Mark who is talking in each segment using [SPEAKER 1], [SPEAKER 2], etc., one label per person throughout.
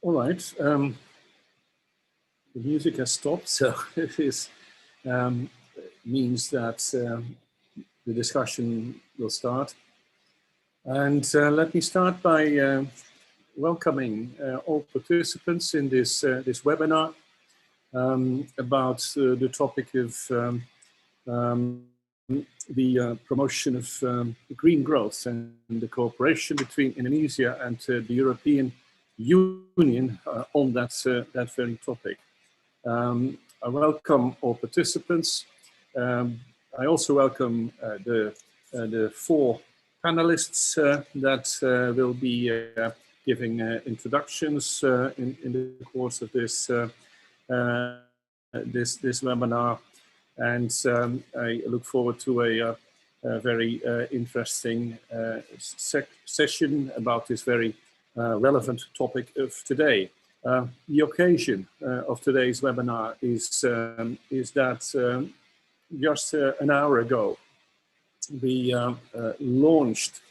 [SPEAKER 1] All right. The music has stopped, so it is, means that the discussion will start. And let me start by welcoming all participants in this webinar about the topic of the promotion of green growth and the cooperation between Indonesia and the European Union on that very topic. I welcome all participants. I also welcome the four panelists that will be giving introductions in the course of this this webinar, and I look forward to a very interesting session about this very relevant topic of today. The occasion of today's webinar is that just an hour ago we launched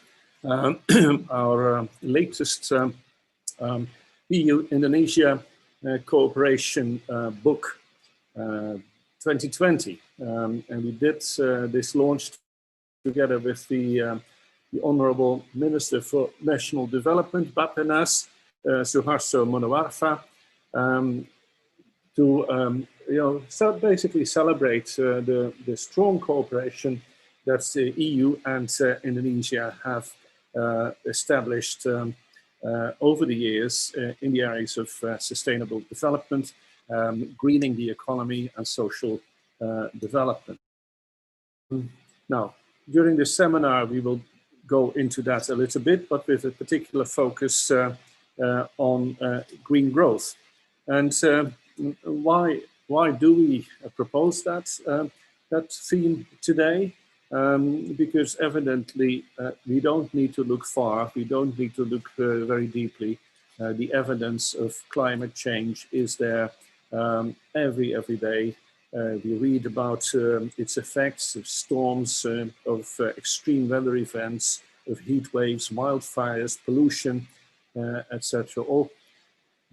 [SPEAKER 1] our latest EU-Indonesia cooperation book 2020, and we did this launch together with the Honorable Minister for National Development, Bappenas, Suharto Monoarfa, to basically celebrate the strong cooperation that the EU and Indonesia have established over the years in the areas of sustainable development, greening the economy, and social development. Now, during this seminar, we will go into that a little bit, but with a particular focus on green growth. And why do we propose that theme today? Because evidently we don't need to look far, we don't need to look very deeply. The evidence of climate change is there every day. We read about its effects of storms, of extreme weather events, of heat waves, wildfires, pollution, etc., all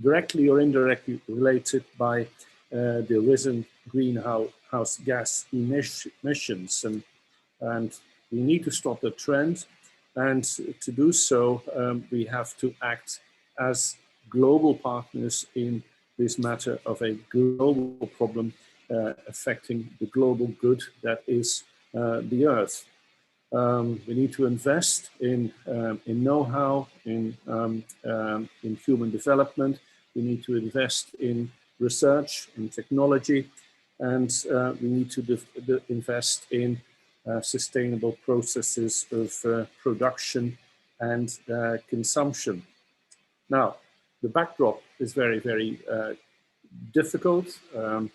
[SPEAKER 1] directly or indirectly related by the risen greenhouse gas emissions. And we need to stop the trend. And to do so, we have to act as global partners in this matter of a global problem affecting the global good that is the Earth. We need to invest in know-how, in human development. We need to invest in research, in technology, and we need to invest in sustainable processes of production and consumption. Now, the backdrop is very, very difficult and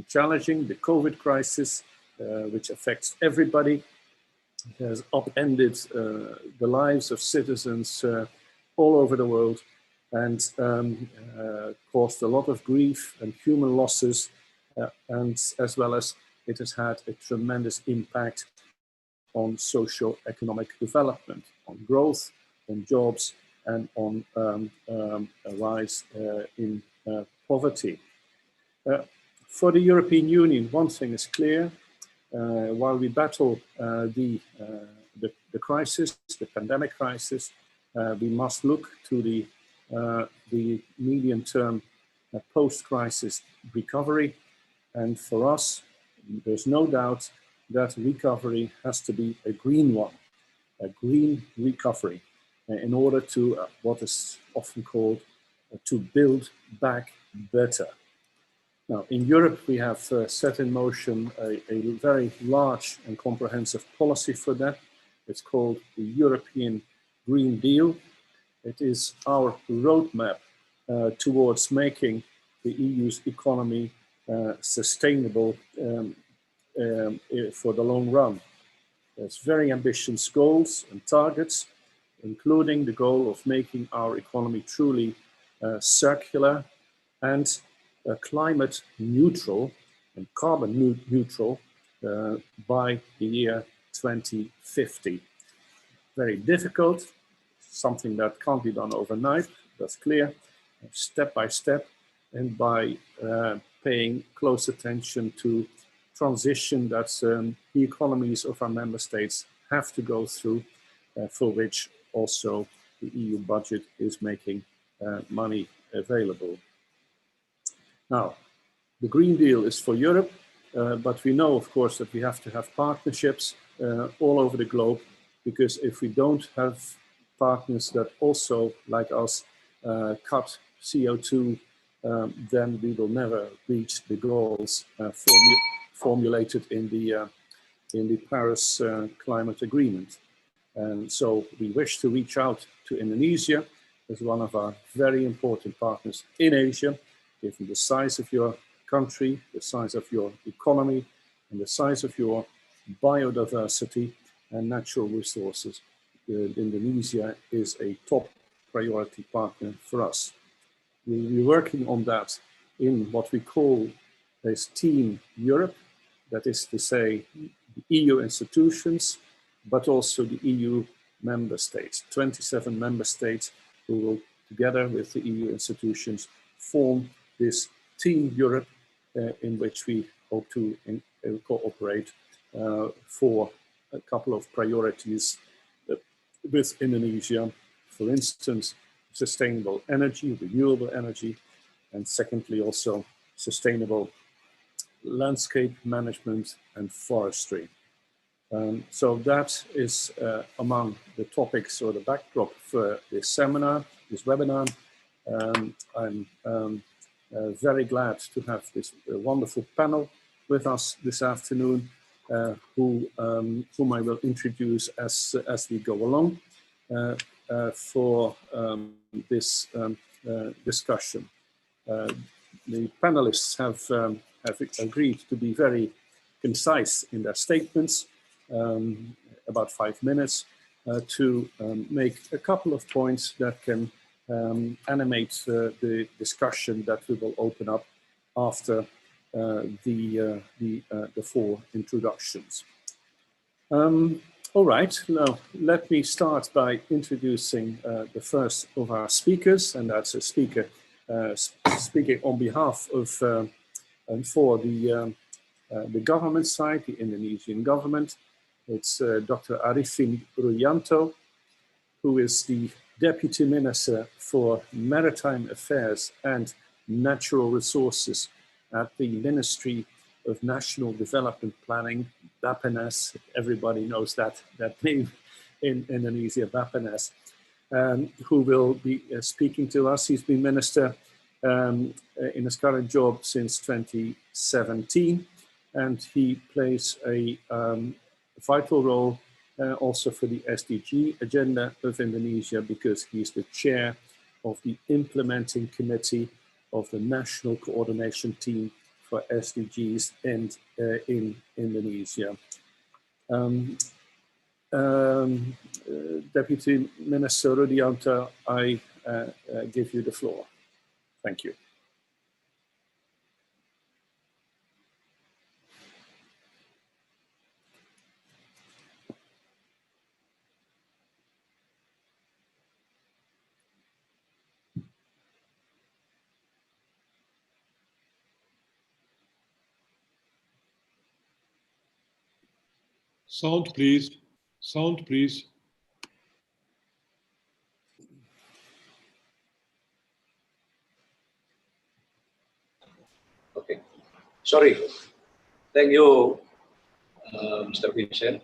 [SPEAKER 1] challenging. The COVID crisis, which affects everybody, has upended the lives of citizens all over the world and caused a lot of grief and human losses, and as well as it has had a tremendous impact on socio-economic development, on growth, on jobs, and on a rise in poverty. For the European Union, one thing is clear. While we battle the crisis, the pandemic crisis, we must look to the medium-term post-crisis recovery. And for us, there's no doubt that recovery has to be a green one, a green recovery, in order to what is often called to build back better. Now, in Europe, we have set in motion a very large and comprehensive policy for that. It's called the European Green Deal. It is our roadmap towards making the EU's economy sustainable for the long run. There's very ambitious goals and targets, including the goal of making our economy truly circular and climate neutral and carbon neutral by the year 2050. Very difficult, something that can't be done overnight, that's clear, step by step and by paying close attention to transition that the economies of our member states have to go through, for which also the EU budget is making money available. Now, the Green Deal is for Europe, but we know, of course, that we have to have partnerships all over the globe, because if we don't have partners that also, like us, cut CO2, then we will never reach the goals formulated in the Paris Climate Agreement. And so we wish to reach out to Indonesia as one of our very important partners in Asia, given the size of your country, the size of your economy, and the size of your biodiversity and natural resources. Indonesia is a top priority partner for us. We're working on that in what we call as Team Europe, that is to say the EU institutions, but also the EU member states, 27 member states who will, together with the EU institutions, form this Team Europe in which we hope to cooperate for a couple of priorities with Indonesia. For instance, sustainable energy, renewable energy, and secondly also sustainable landscape management and forestry. So that is among the topics or the backdrop for this seminar, this webinar. I'm very glad to have this wonderful panel with us this afternoon, whom I will introduce as we go along for this discussion. The panelists have agreed to be very concise in their statements, about 5 minutes, to make a couple of points that can animate the discussion that we will open up after the 4 introductions. All right, now let me start by introducing the first of our speakers, and that's a speaker speaking on behalf of and for the government side, the Indonesian government. It's Dr. Arifin Ruyanto, who is the Deputy Minister for Maritime Affairs and Natural Resources at the Ministry of National Development Planning, Bappenas. Everybody knows that name in Indonesia, Bappenas, who will be speaking to us. He's been minister in his current job since 2017, and he plays a vital role also for the SDG agenda of Indonesia, because he's the chair of the implementing committee of the National Coordination Team for SDGs and in Indonesia. Deputy Minister Rudianta, I give you the floor. Thank you.
[SPEAKER 2] Sound, please. Sound, please.
[SPEAKER 3] Okay. Sorry. Thank you, Mr. Vincent.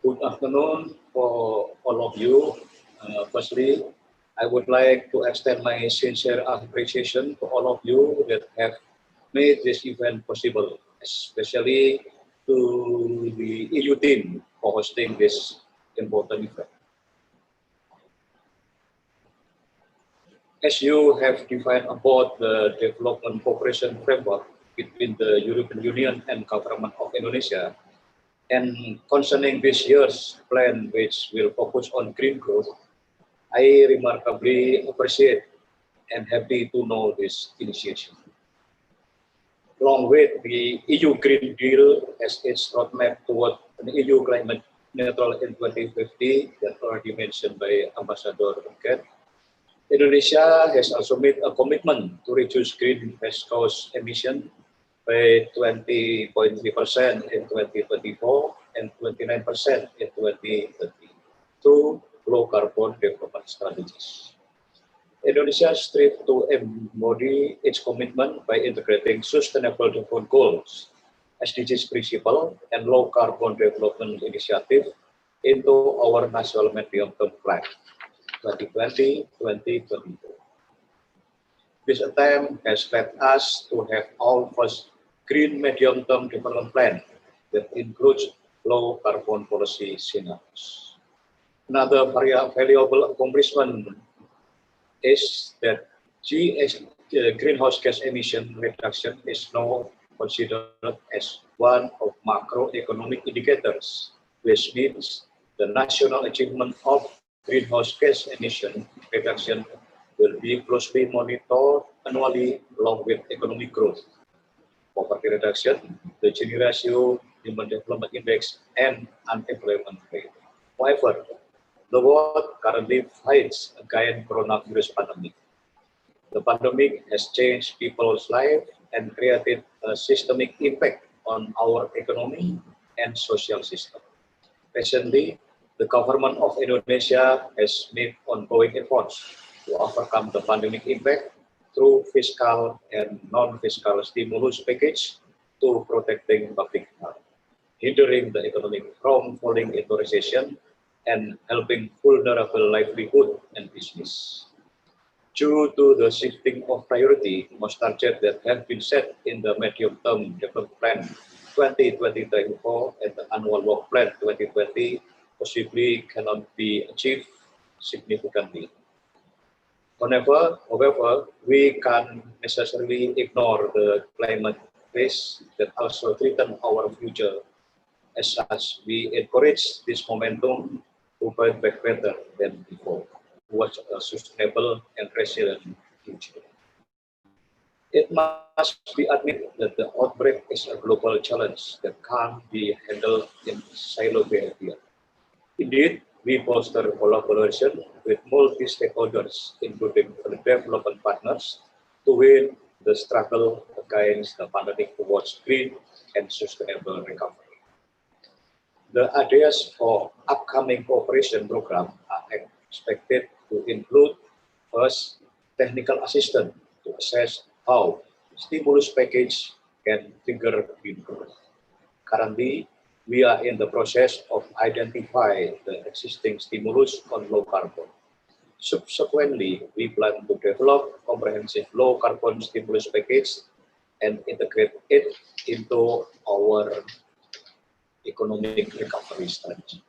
[SPEAKER 3] Good afternoon for all of you. Firstly, I would like to extend my sincere appreciation to all of you that have made this event possible, especially to the EU team for hosting this important event. As you have defined about the development cooperation framework between the European Union and government of Indonesia, and concerning this year's plan, which will focus on green growth, I remarkably appreciate and happy to know this initiative. Along with the EU Green Deal as its roadmap toward an EU climate neutral in 2050, that already mentioned by Ambassador Ken, Indonesia has also made a commitment to reduce greenhouse gas emission by 20.3% in 2024 and 29% in 2030 through low carbon development strategies. Indonesia strives to embody its commitment by integrating sustainable development goals, SDGs principle, and low carbon development initiative into our national medium-term plan 2020-2022. This attempt has led us to have our first green medium-term development plan that includes low carbon policy scenarios. Another valuable accomplishment is that greenhouse gas emission reduction is now considered as one of macroeconomic indicators, which means the national achievement of greenhouse gas emission reduction will be closely monitored annually along with economic growth, poverty reduction, the Gini ratio, Human Development Index, and unemployment rate. However, the world currently fights against coronavirus pandemic. The pandemic has changed people's lives and created a systemic impact on our economy and social system. Recently, the government of Indonesia has made ongoing efforts to overcome the pandemic impact through fiscal and non-fiscal stimulus package to protecting public health, hindering the economy from falling into recession, and helping vulnerable livelihood and business. Due to the shifting of priority, most targets that have been set in the medium-term development plan 2020-2024 and the annual work plan 2020 possibly cannot be achieved significantly. However, we can't necessarily ignore the climate risk that also threaten our future. As such, we encourage this momentum to fight back better than before towards a sustainable and resilient future. It must be admitted that the outbreak is a global challenge that can't be handled in silo behavior. Indeed, we foster collaboration with multi-stakeholders, including the development partners, to win the struggle against the pandemic towards green and sustainable recovery. The ideas for upcoming cooperation program are expected to include, first, technical assistance to assess how stimulus package can trigger green growth. Currently, we are in the process of identifying the existing stimulus on low carbon. Subsequently, we plan to develop comprehensive low carbon stimulus package and integrate it into our economic recovery strategy.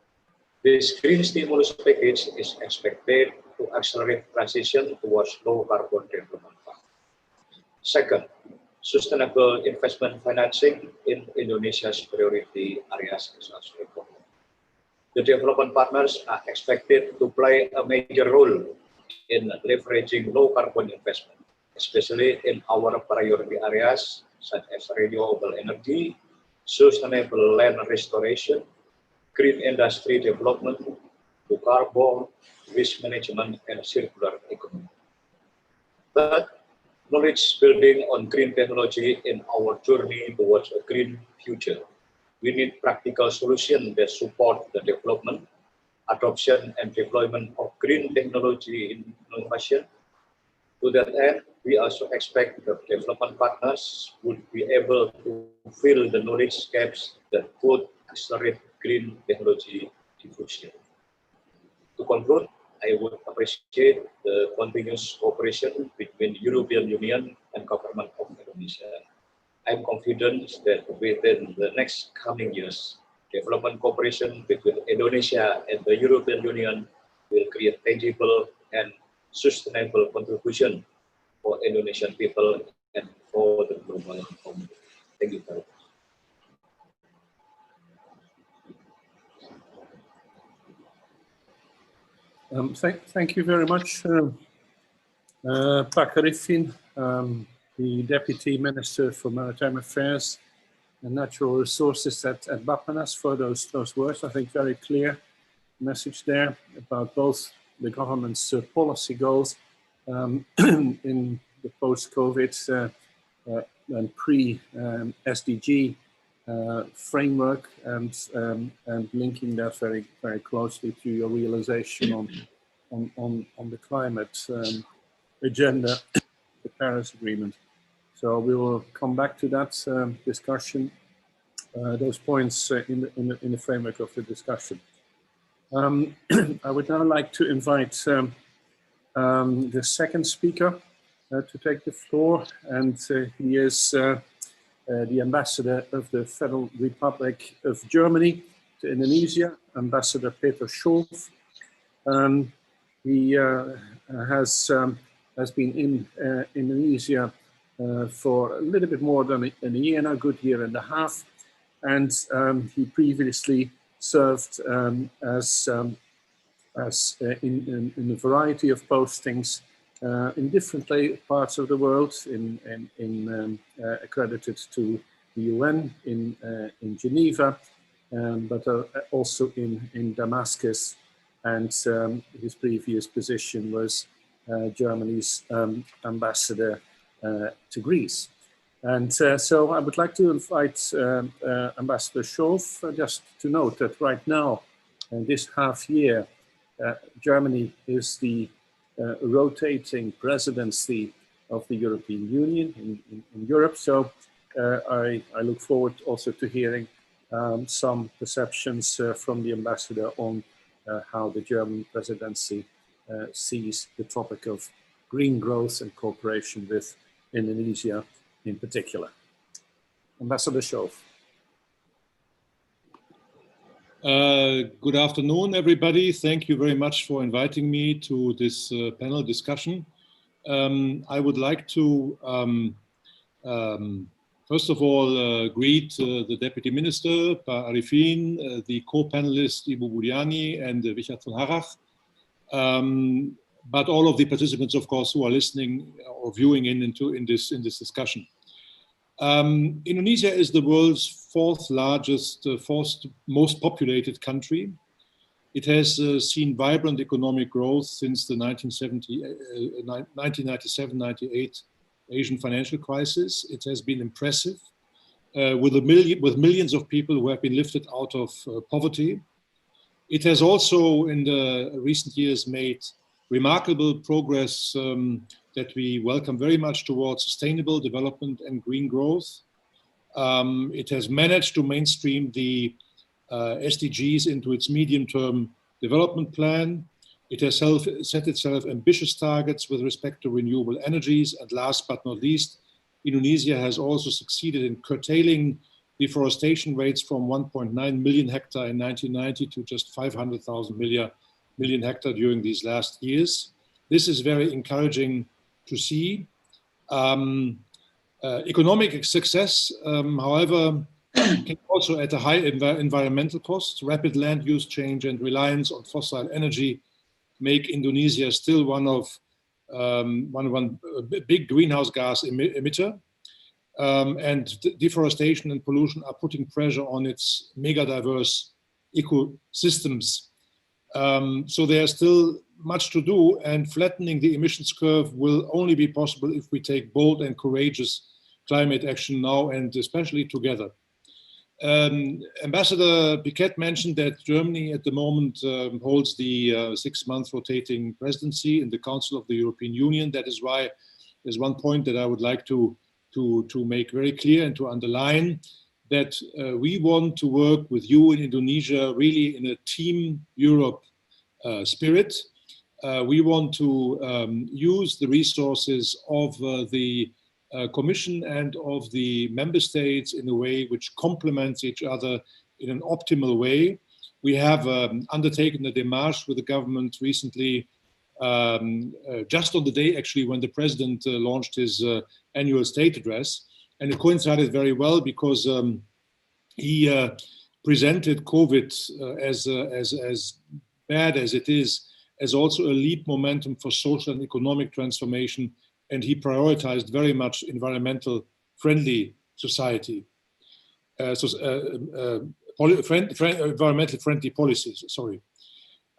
[SPEAKER 3] This green stimulus package is expected to accelerate transition towards low carbon development. Second, sustainable investment financing in Indonesia's priority areas is also important. The development partners are expected to play a major role in leveraging low carbon investment, especially in our priority areas such as renewable energy, sustainable land restoration, green industry development, low carbon, waste management, and circular economy. Third, knowledge building on green technology in our journey towards a green future. We need practical solutions that support the development, adoption, and deployment of green technology innovation. To that end, we also expect the development partners would be able to fill the knowledge gaps that could accelerate green technology diffusion. To conclude, I would appreciate the continuous cooperation between European Union and Government of Indonesia. I'm confident that within the next coming years, development cooperation between Indonesia and the European Union will create tangible and sustainable contribution for Indonesian people and for the global community. Thank you very much.
[SPEAKER 1] Thank you very much, Pak Arifin, the Deputy Minister for Maritime Affairs and Natural Resources at Bappenas, for those words. I think very clear message there about both the government's policy goals in the post-COVID and pre-SDG framework, and linking that very, very closely to your realization on the climate agenda, the Paris Agreement. So we will come back to that discussion, those points in the framework of the discussion. I would now like to invite the second speaker to take the floor, and he is the ambassador of the Federal Republic of Germany to Indonesia, Ambassador Peter Schoof. He has been in Indonesia for a little bit more than a year now, a good year and a half, and he previously served in a variety of postings in different parts of the world, accredited to the UN in Geneva, but also in Damascus, and his previous position was Germany's ambassador to Greece. And so I would like to invite Ambassador Schoof just to note that right now, this half year, Germany is the rotating presidency of the European Union in Europe. So I look forward also to hearing some perceptions from the ambassador on how the German presidency sees the topic of green growth and cooperation with Indonesia in particular. Ambassador Schoof.
[SPEAKER 2] Good afternoon, everybody. Thank you very much for inviting me to this panel discussion. I would like to, first of all, greet the Deputy Minister, Pa Arifin, the co-panelists, Ibu Budiani and Richard von Harrach, but all of the participants, of course, who are listening or viewing in this discussion. Indonesia is the world's fourth largest, fourth most populated country. It has seen vibrant economic growth since the 1997-98 Asian financial crisis. It has been impressive, with millions of people who have been lifted out of poverty. It has also, in the recent years, made remarkable progress that we welcome very much towards sustainable development and green growth. It has managed to mainstream the SDGs into its medium-term development plan. It has set itself ambitious targets with respect to renewable energies. And last but not least, Indonesia has also succeeded in curtailing deforestation rates from 1.9 million hectare in 1990 to just 500,000 million hectare during these last years. This is very encouraging to see. Economic success, however, came also at a high environmental cost. Rapid land use change and reliance on fossil energy make Indonesia still one big greenhouse gas emitter. And deforestation and pollution are putting pressure on its mega diverse ecosystems. So there's still much to do, and flattening the emissions curve will only be possible if we take bold and courageous climate action now, and especially together. Ambassador Piquet mentioned that Germany at the moment holds the 6-month rotating presidency in the Council of the European Union. That is why there's one point that I would like to make very clear and to underline, that we want to work with you in Indonesia really in a Team Europe spirit. We want to use the resources of the Commission and of the member states in a way which complements each other in an optimal way. We have undertaken a démarche with the government recently, just on the day actually when the president launched his annual state address, and it coincided very well because he presented COVID as bad as it is, as also a leap momentum for social and economic transformation, and he prioritized very much environmental friendly society, environmental friendly policies, sorry.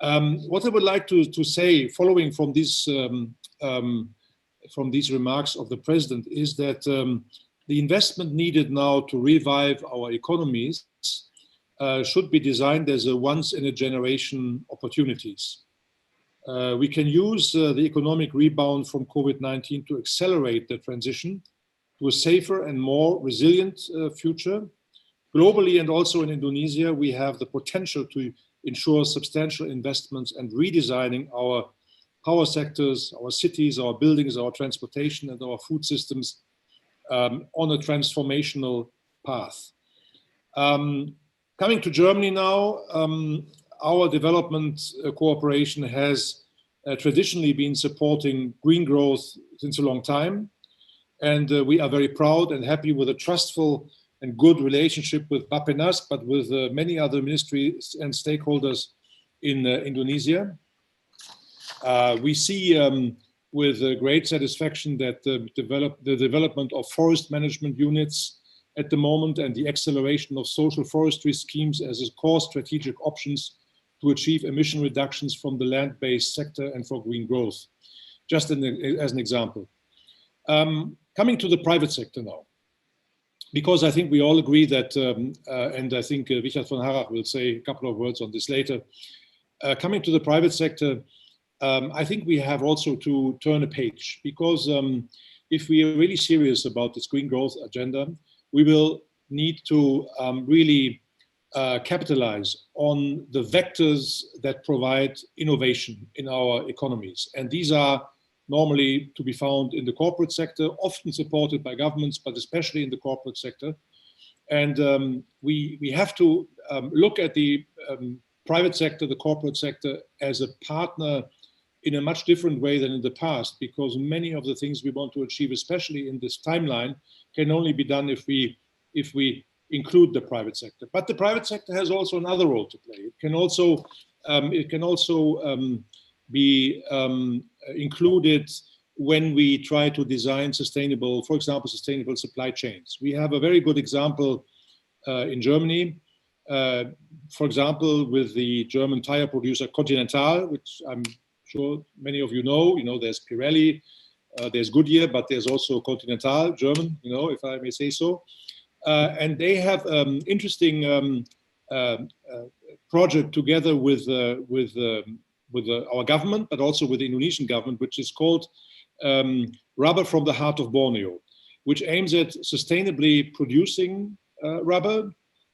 [SPEAKER 2] What I would like to say, following from these from these remarks of the president is that the investment needed now to revive our economies should be designed as a once-in-a-generation opportunities. We can use the economic rebound from COVID-19 to accelerate the transition to a safer and more resilient future. Globally and also in Indonesia, we have the potential to ensure substantial investments and redesigning our power sectors, our cities, our buildings, our transportation, and our food systems on a transformational path. Coming to Germany now, our development cooperation has traditionally been supporting green growth since a long time. And we are very proud and happy with a trustful and good relationship with Bappenas, but with many other ministries and stakeholders in Indonesia. We see with great satisfaction that the development of forest management units at the moment and the acceleration of social forestry schemes as a core strategic options to achieve emission reductions from the land-based sector and for green growth, just as an example. Coming to the private sector now, because I think we all agree that, and I think Richard von Harrach will say a couple of words on this later. Coming to the private sector, I think we have also to turn a page, because if we are really serious about this green growth agenda, we will need to really capitalize on the vectors that provide innovation in our economies. And these are normally to be found in the corporate sector, often supported by governments, but especially in the corporate sector. And we have to look at the private sector, the corporate sector, as a partner in a much different way than in the past, because many of the things we want to achieve, especially in this timeline, can only be done if we include the private sector. But the private sector has also another role to play. It can also be included when we try to design sustainable, for example, sustainable supply chains. We have a very good example in Germany, for example, with the German tire producer Continental, which I'm sure many of you know. You know, there's Pirelli, there's Goodyear, but there's also Continental, German, you know, if I may say so. And they have interesting project together with our government, but also with the Indonesian government, which is called Rubber from the Heart of Borneo, which aims at sustainably producing rubber,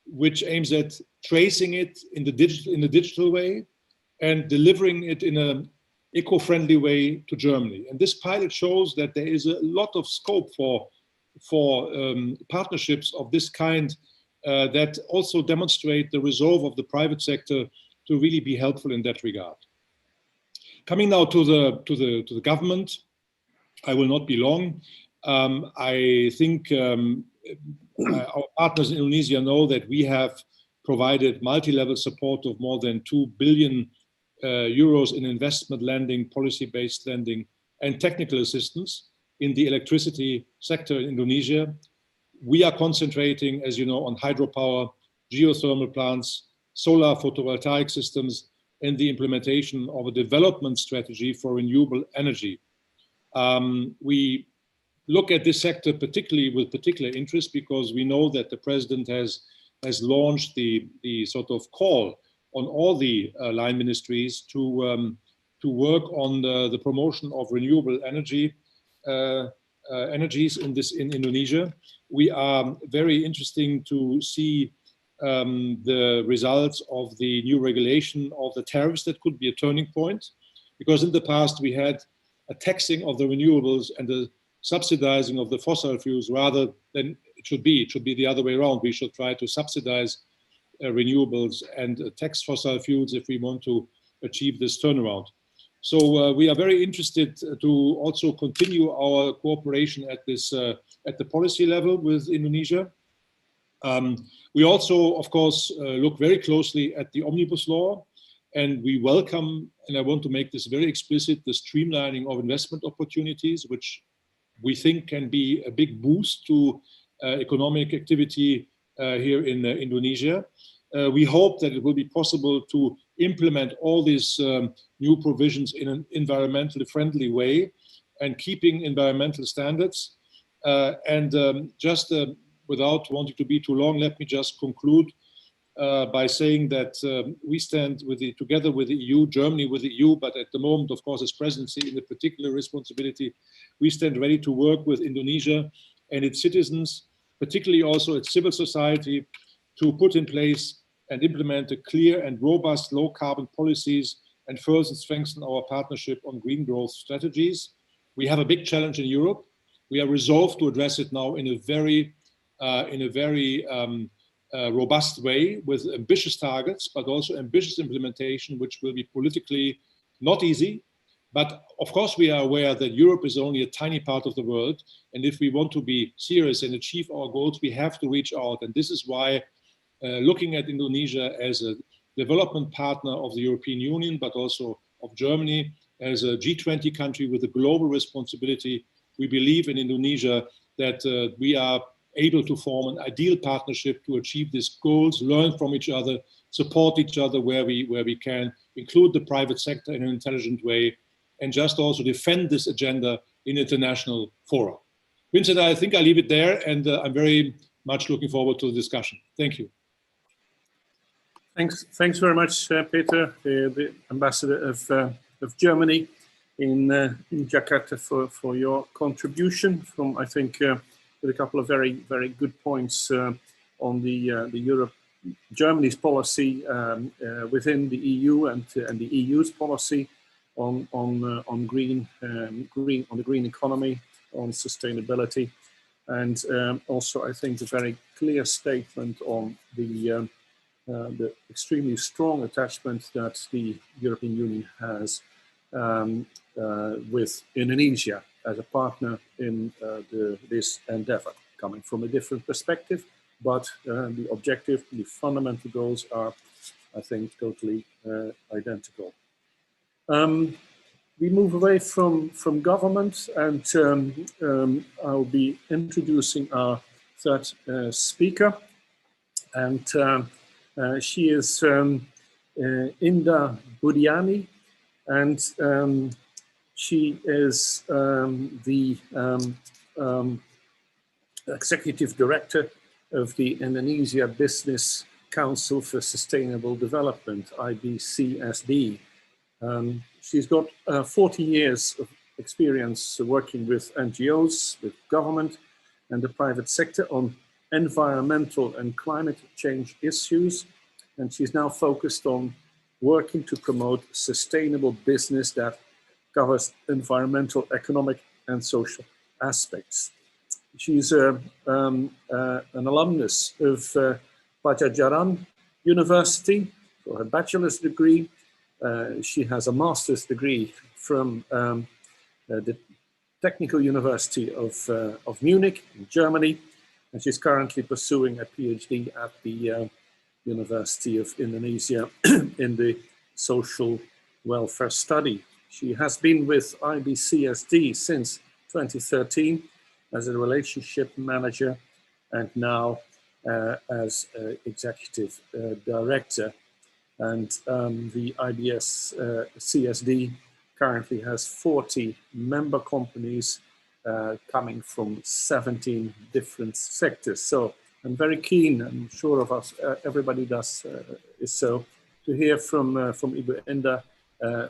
[SPEAKER 2] which aims at tracing it in the digital way and delivering it in an eco-friendly way to Germany. And this pilot shows that there is a lot of scope for partnerships of this kind that also demonstrate the resolve of the private sector to really be helpful in that regard. Coming now to the government, I will not be long. I think our partners in Indonesia know that we have provided multi-level support of more than 2 billion euros in investment lending, policy-based lending, and technical assistance in the electricity sector in Indonesia. We are concentrating, as you know, on hydropower, geothermal plants, solar photovoltaic systems, and the implementation of a development strategy for renewable energy. We look at this sector particularly with particular interest because we know that the president has launched the sort of call on all the line ministries to work on the promotion of renewable energies in Indonesia. We are very interesting to see the results of the new regulation of the tariffs. That could be a turning point, because in the past we had a taxing of the renewables and the subsidizing of the fossil fuels rather than it should be. It should be the other way around. We should try to subsidize renewables and tax fossil fuels if we want to achieve this turnaround. So we are very interested to also continue our cooperation at this at the policy level with Indonesia. We also, of course, look very closely at the omnibus law, and we welcome, and I want to make this very explicit, the streamlining of investment opportunities, which we think can be a big boost to economic activity here in Indonesia. We hope that it will be possible to implement all these new provisions in an environmentally friendly way and keeping environmental standards. Without wanting to be too long, let me just conclude by saying that we stand together with the EU, Germany with the EU, but at the moment, of course, as presidency in a particular responsibility, we stand ready to work with Indonesia and its citizens, particularly also its civil society, to put in place and implement a clear and robust low carbon policies and further strengthen our partnership on green growth strategies. We have a big challenge in Europe. We are resolved to address it now in a very robust way with ambitious targets, but also ambitious implementation, which will be politically not easy. But of course, we are aware that Europe is only a tiny part of the world. And if we want to be serious and achieve our goals, we have to reach out. And this is why looking at Indonesia as a development partner of the European Union, but also of Germany as a G20 country with a global responsibility, we believe in Indonesia that we are able to form an ideal partnership to achieve these goals, learn from each other, support each other where we can, include the private sector in an intelligent way, and just also defend this agenda in international fora. Vincent, I think I'll leave it there, and I'm very much looking forward to the discussion. Thank you.
[SPEAKER 1] Thanks very much, Peter, the ambassador of Germany in Jakarta, for your contribution. From, I think, with a couple of very good points on the Germany's policy within the EU and the EU's policy on green on the green economy, on sustainability, and also I think a very clear statement on the extremely strong attachment that the European Union has with Indonesia as a partner in this endeavor, coming from a different perspective, but the objective, the fundamental goals are, I think, totally identical. We move away from government, and I'll be introducing our third speaker, and she is Indah Budiani, and she is the Executive Director of the Indonesia Business Council for Sustainable Development, IBCSD. She's got 40 years of experience working with NGOs, with government and the private sector on environmental and climate change issues. And she's now focused on working to promote sustainable business that covers environmental, economic and social aspects. She's an alumnus of Pajajaran University for her bachelor's degree. She has a master's degree from the Technical University of Munich in Germany, and she's currently pursuing a PhD at the University of Indonesia in the social welfare study. She has been with IBCSD since 2013 as a relationship manager, and now as executive director. And the IBCSD currently has 40 member companies coming from 17 different sectors. So I'm very keen, I'm sure of us, everybody is so, to hear from Ibu Indah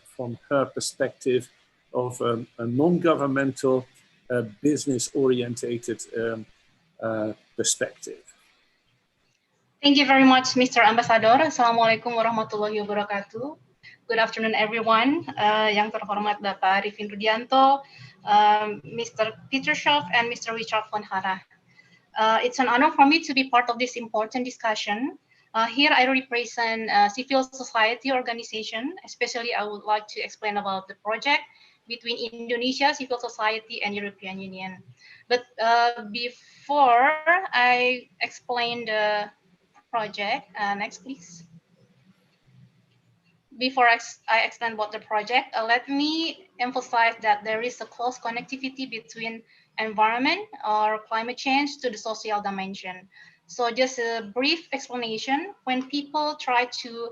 [SPEAKER 1] from her perspective of a non-governmental, business-orientated perspective.
[SPEAKER 4] Thank you very much, Mr. Ambassador. Assalamualaikum warahmatullahi wabarakatuh. Good afternoon, everyone. Yang terhormat Bapak Arifin Rudianto, Mr. Peter Schoff, and Mr. Richard von Hara. It's an honor for me to be part of this important discussion. Here I represent a civil society organization. Especially, I would like to explain about the project between Indonesia, civil society, and European Union. But before I explain the project, next please. Before I explain about the project, let me emphasize that there is a close connectivity between environment or climate change to the social dimension. So just a brief explanation, when people try to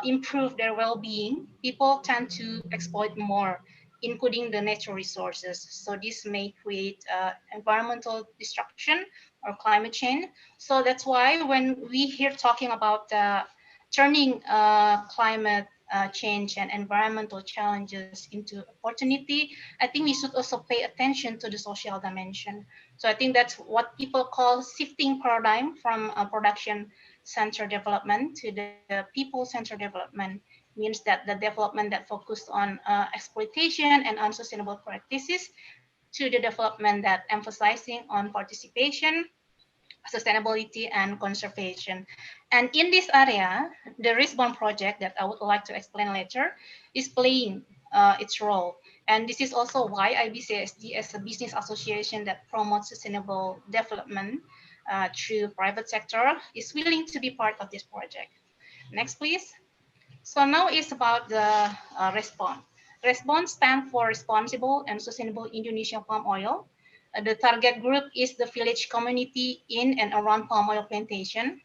[SPEAKER 4] improve their well-being, people tend to exploit more, including the natural resources. So this may create environmental destruction or climate change. So that's why when we hear talking about turning climate change and environmental challenges into opportunity, I think we should also pay attention to the social dimension. So I think that's what people call shifting paradigm from production-centered development to the people-centered development. Means that the development that focused on exploitation and unsustainable practices to the development that emphasizing on participation, sustainability, and conservation. And in this area, the Response project that I would like to explain later is playing its role. And this is also why IBCSD, as a business association that promotes sustainable development through private sector, is willing to be part of this project. Next, please. So now it's about the Response. Response stands for Responsible and Sustainable Indonesia Palm Oil. The target group is the village community in and around palm oil plantation.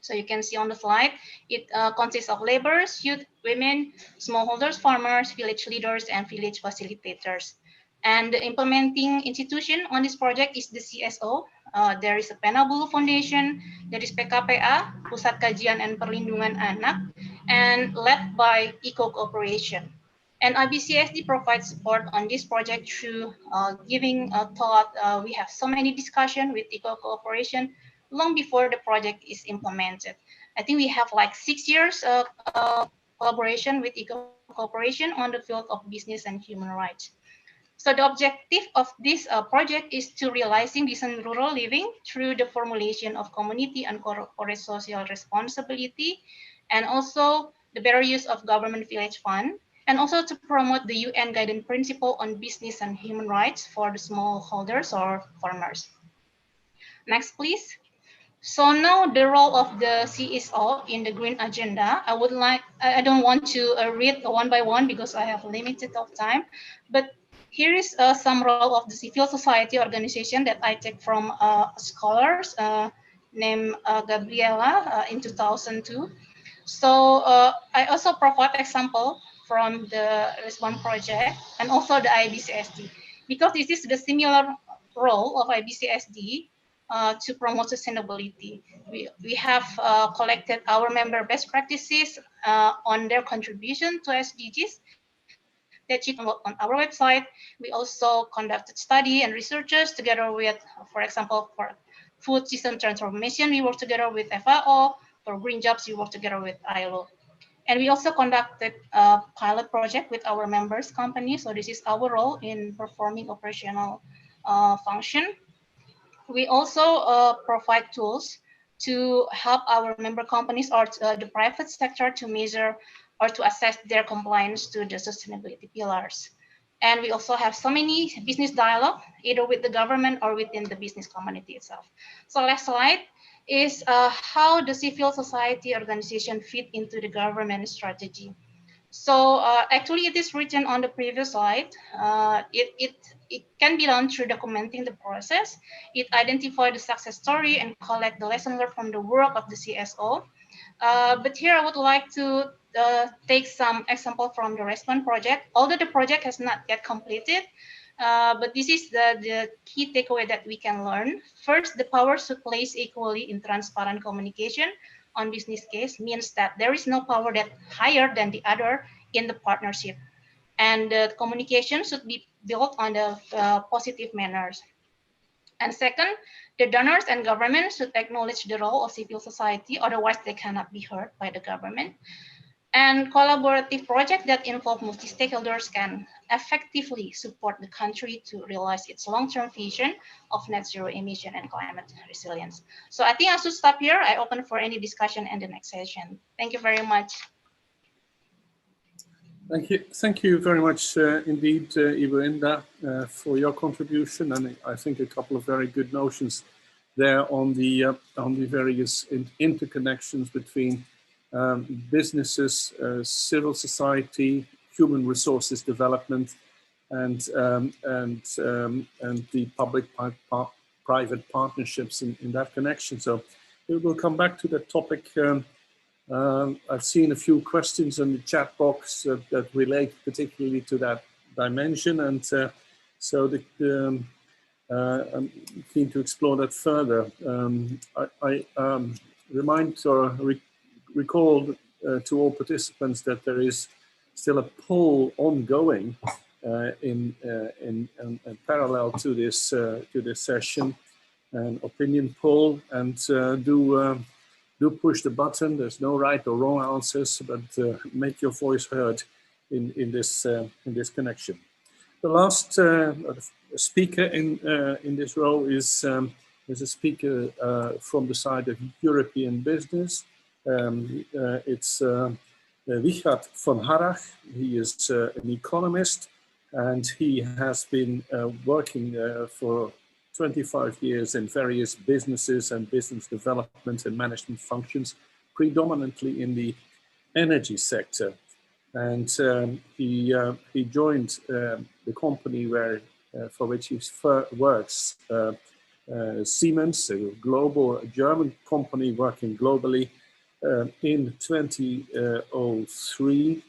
[SPEAKER 4] So you can see on the slide, it consists of laborers, youth, women, smallholders, farmers, village leaders, and village facilitators. And the implementing institution on this project is the CSO. There is a Penabulu Foundation, there is PKPA, Pusat Kajian and Perlindungan Anak, and led by Eco Cooperation. And IBCSD provides support on this project through giving a thought. We have so many discussions with Eco Cooperation long before the project is implemented. I think we have like 6 years collaboration with Eco Cooperation on the field of business and human rights. So the objective of this project is to realizing decent rural living through the formulation of community and corporate social responsibility, and also the better use of government village fund, and also to promote the UN guiding principle on business and human rights for the smallholders or farmers. Next, please. So now the role of the CSO in the green agenda, I don't want to read one by one because I have limited of time, but here is some role of the civil society organization that I take from scholars named Gabriela in 2002. So I also provide example from the Response project and also the IBCSD, because this is the similar role of IBCSD to promote sustainability. We have collected our member best practices on their contribution to SDGs that you can look on our website. We also conducted study and researchers together with, for example, for food system transformation, we work together with FAO. For green jobs, we work together with ILO. And we also conducted a pilot project with our members company. So this is our role in performing operational function. We also provide tools to help our member companies or the private sector to measure or to assess their compliance to the sustainability pillars. And we also have so many business dialogue, either with the government or within the business community itself. So last slide is how the civil society organization fit into the government strategy. So actually it is written on the previous slide. It can be done through documenting the process. It identifies the success story and collect the lesson learned from the work of the CSO. But here I would like to take some example from the Response project. Although the project has not yet completed, but this is the key takeaway that we can learn. First, the power should place equally in transparent communication on business case, means that there is no power that higher than the other in the partnership. And the communication should be built on the positive manners. And second, the donors and government should acknowledge the role of civil society, otherwise they cannot be heard by the government. And collaborative projects that involve multi-stakeholders can effectively support the country to realize its long-term vision of net zero emission and climate resilience. So I think I should stop here. I open for any discussion in the next session. Thank you very much.
[SPEAKER 1] Thank you very much indeed, Ibu Indah, for your contribution, and I think a couple of very good notions there on the various interconnections between businesses, civil society, human resources development, and the private partnerships in that connection. So we will come back to that topic. I've seen a few questions in the chat box that relate particularly to that dimension, and so I'm keen to explore that further. I remind or recall to all participants that there is still a poll ongoing in parallel to this session, an opinion poll, and do push the button. There's no right or wrong answers, but make your voice heard in this connection. The last speaker in this row is a speaker from the side of European business. It's Richard van Harrach. He is an economist, and he has been working for 25 years in various businesses and business development and management functions, predominantly in the energy sector. And he joined the company for which he works, Siemens, a global German company working globally, in 2003,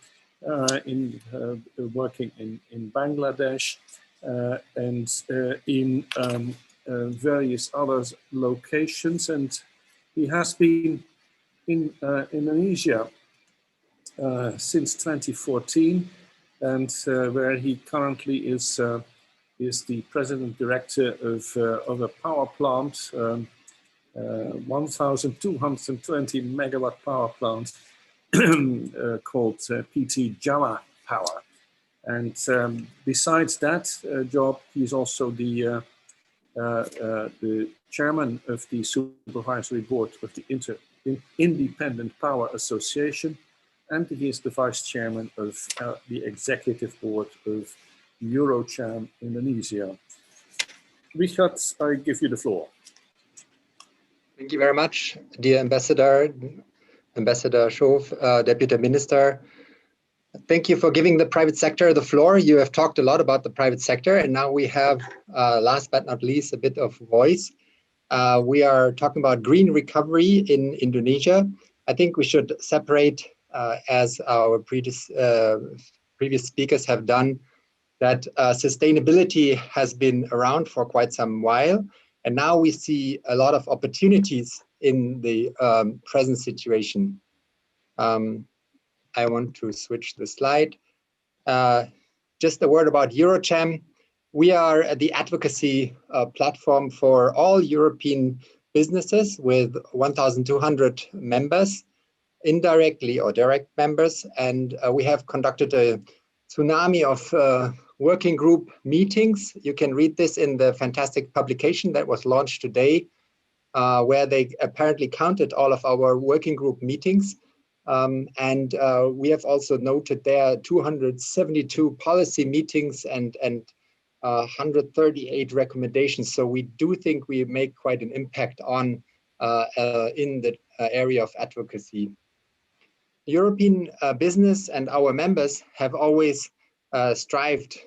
[SPEAKER 1] working in Bangladesh and in various other locations. And he has been in Indonesia since 2014, and where he currently is the president director of a power plant, 1,220 megawatt power plant called PT Java Power. And besides that job, he's also the chairman of the supervisory board of the Independent Power Association, and he is the vice chairman of the executive board of EuroCham Indonesia. Richard, I give you the floor.
[SPEAKER 5] Thank you very much, dear Ambassador Schof, Deputy Minister. Thank you for giving the private sector the floor. You have talked a lot about the private sector, and now we have, last but not least, a bit of voice. We are talking about green recovery in Indonesia. I think we should separate, as our previous speakers have done, that sustainability has been around for quite some while, and now we see a lot of opportunities in the present situation. I want to switch the slide. Just a word about EuroCham. We are the advocacy platform for all European businesses with 1,200 members, indirectly or direct members. And we have conducted a tsunami of working group meetings. You can read this in the fantastic publication that was launched today, where they apparently counted all of our working group meetings. And we have also noted there 272 policy meetings and 138 recommendations. So we do think we make quite an impact on in the area of advocacy. European business and our members have always strived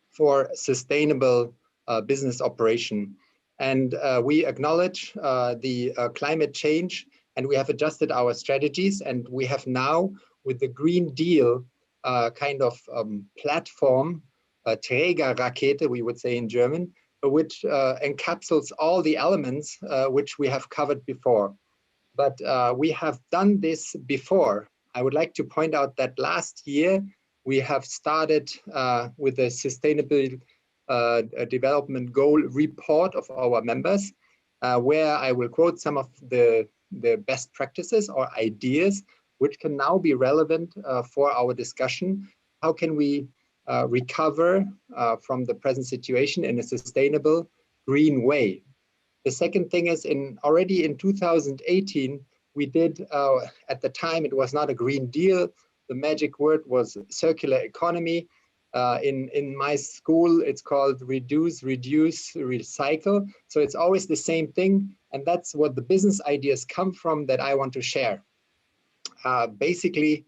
[SPEAKER 5] for sustainable business operation. And we acknowledge the climate change, and we have adjusted our strategies, and we have now, with the Green Deal kind of platform, Trägerrakete, we would say in German, which encapsulates all the elements which we have covered before. But we have done this before. I would like to point out that last year, we have started with the Sustainable Development Goal report of our members, where I will quote some of the best practices or ideas which can now be relevant for our discussion. How can we recover from the present situation in a sustainable, green way? The second thing is, already in 2018, we did, at the time, it was not a Green Deal. The magic word was circular economy. In my school, it's called reduce, reduce, recycle. So it's always the same thing. And that's what the business ideas come from that I want to share. Basically,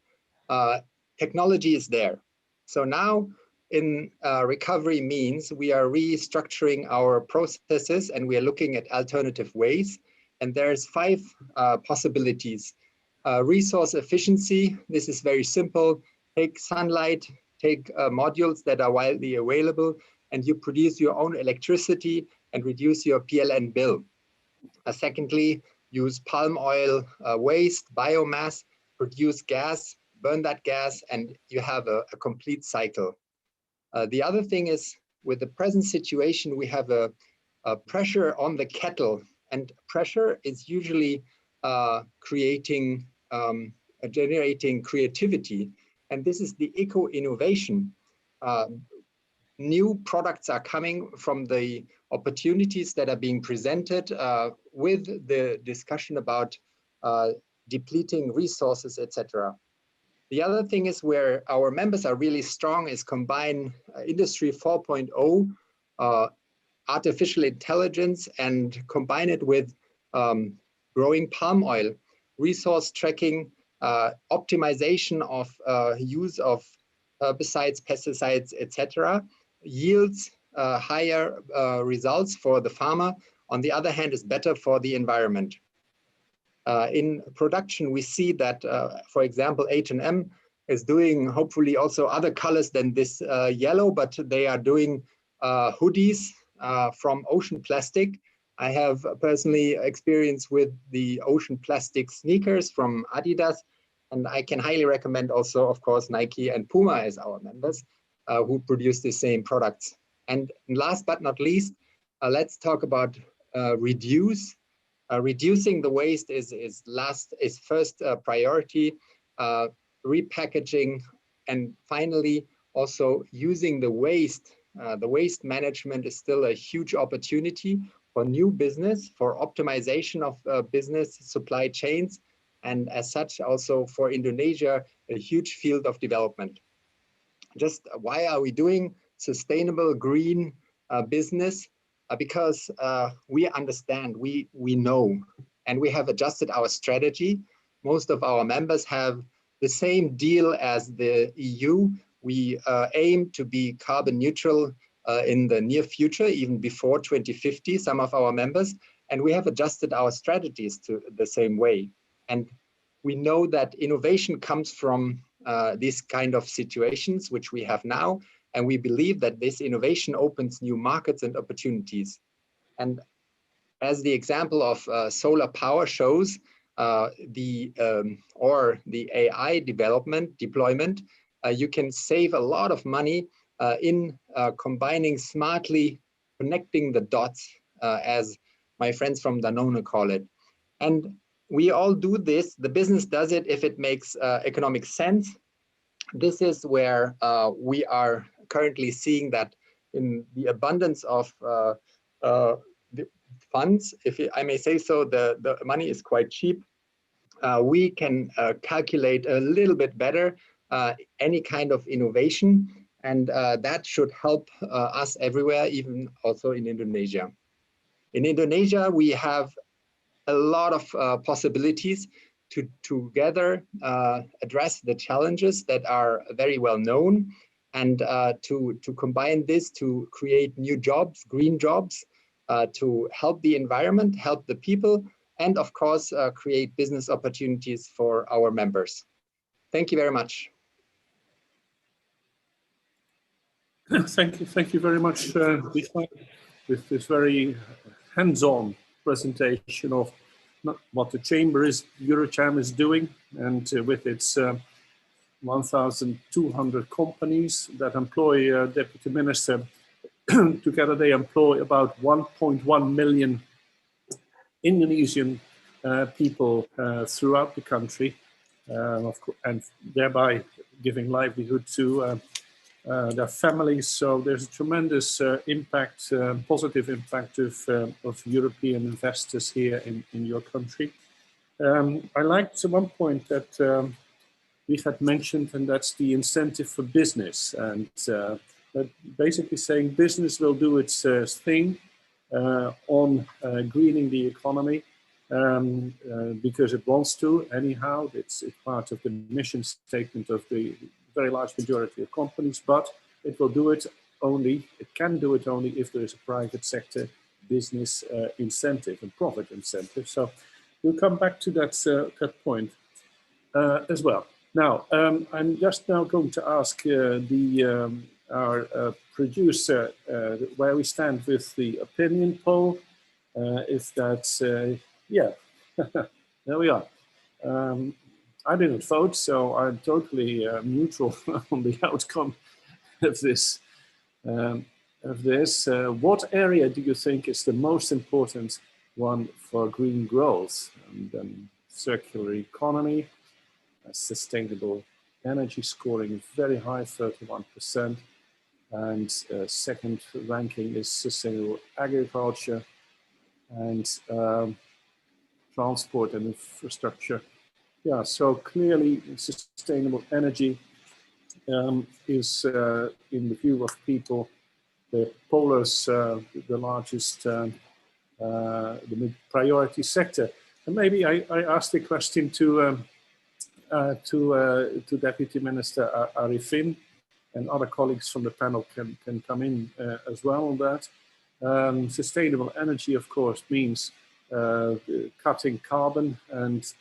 [SPEAKER 5] technology is there. So now in recovery means we are restructuring our processes and we are looking at alternative ways. And there's 5 possibilities. Resource efficiency, this is very simple. Take sunlight, take modules that are widely available, and you produce your own electricity and reduce your PLN bill. Secondly, use palm oil waste, biomass, produce gas, burn that gas, and you have a complete cycle. The other thing is, with the present situation, we have a pressure on the kettle, and pressure is usually generating creativity, and this is the eco-innovation. New products are coming from the opportunities that are being presented with the discussion about depleting resources, etc. The other thing is where our members are really strong is combine Industry 4.0, artificial intelligence, and combine it with growing palm oil, resource tracking, optimization of use of herbicides, pesticides, etc. Yields higher results for the farmer. On the other hand, is better for the environment. In production, we see that, for example, H&M is doing hopefully also other colors than this yellow, but they are doing hoodies from ocean plastic. I have personally experience with the ocean plastic sneakers from Adidas, and I can highly recommend also, of course, Nike and Puma as our members who produce the same products. And last but not least, let's talk about reduce. Reducing the waste is first priority, repackaging, and finally also using the waste. The waste management is still a huge opportunity for new business, for optimization of business supply chains, and as such also for Indonesia, a huge field of development. Just why are we doing sustainable green business? Because we understand, we know, and we have adjusted our strategy. Most of our members have the same deal as the EU. We aim to be carbon neutral in the near future, even before 2050, some of our members, and we have adjusted our strategies to the same way. And we know that innovation comes from these kind of situations, which we have now, and we believe that this innovation opens new markets and opportunities. And as the example of solar power shows, the AI deployment, you can save a lot of money in combining smartly, connecting the dots, as my friends from Danone call it. And we all do this. The business does it if it makes economic sense. This is where we are currently seeing that in the abundance of the funds, if I may say so, the money is quite cheap. We can calculate a little bit better any kind of innovation, and that should help us everywhere, even also in Indonesia. In Indonesia, we have a lot of possibilities to together address the challenges that are very well known, and to combine this to create new jobs, green jobs, to help the environment, help the people, and of course, create business opportunities for our members. Thank you very much.
[SPEAKER 1] Thank you very much, with this very hands-on presentation of what the Chamber EuroCham is doing, and with its 1,200 companies that employ Deputy Minister. Together they employ about 1.1 million Indonesian people throughout the country, and thereby giving livelihood to their families. So there's a tremendous impact, positive impact of European investors here in your country. I liked one point that we had mentioned, and that's the incentive for business, and basically saying business will do its thing on greening the economy because it wants to anyhow. It's part of the mission statement of the very large majority of companies, but it will do it only, it can do it only if there is a private sector business incentive and profit incentive. So we'll come back to that, that point as well. Now, I'm just now going to ask our producer where we stand with the opinion poll. If that's, yeah, there we are. I didn't vote, so I'm totally neutral on the outcome of this. What area do you think is the most important one for green growth? And then circular economy, sustainable energy scoring very high, 31%. And second ranking is sustainable agriculture and transport and infrastructure. Yeah, so clearly sustainable energy is, in the view of people, the pollers, the largest, the priority sector. And maybe I asked the question to Deputy Minister Arifin, and other colleagues from the panel can come in as well on that. Sustainable energy, of course, means cutting carbon and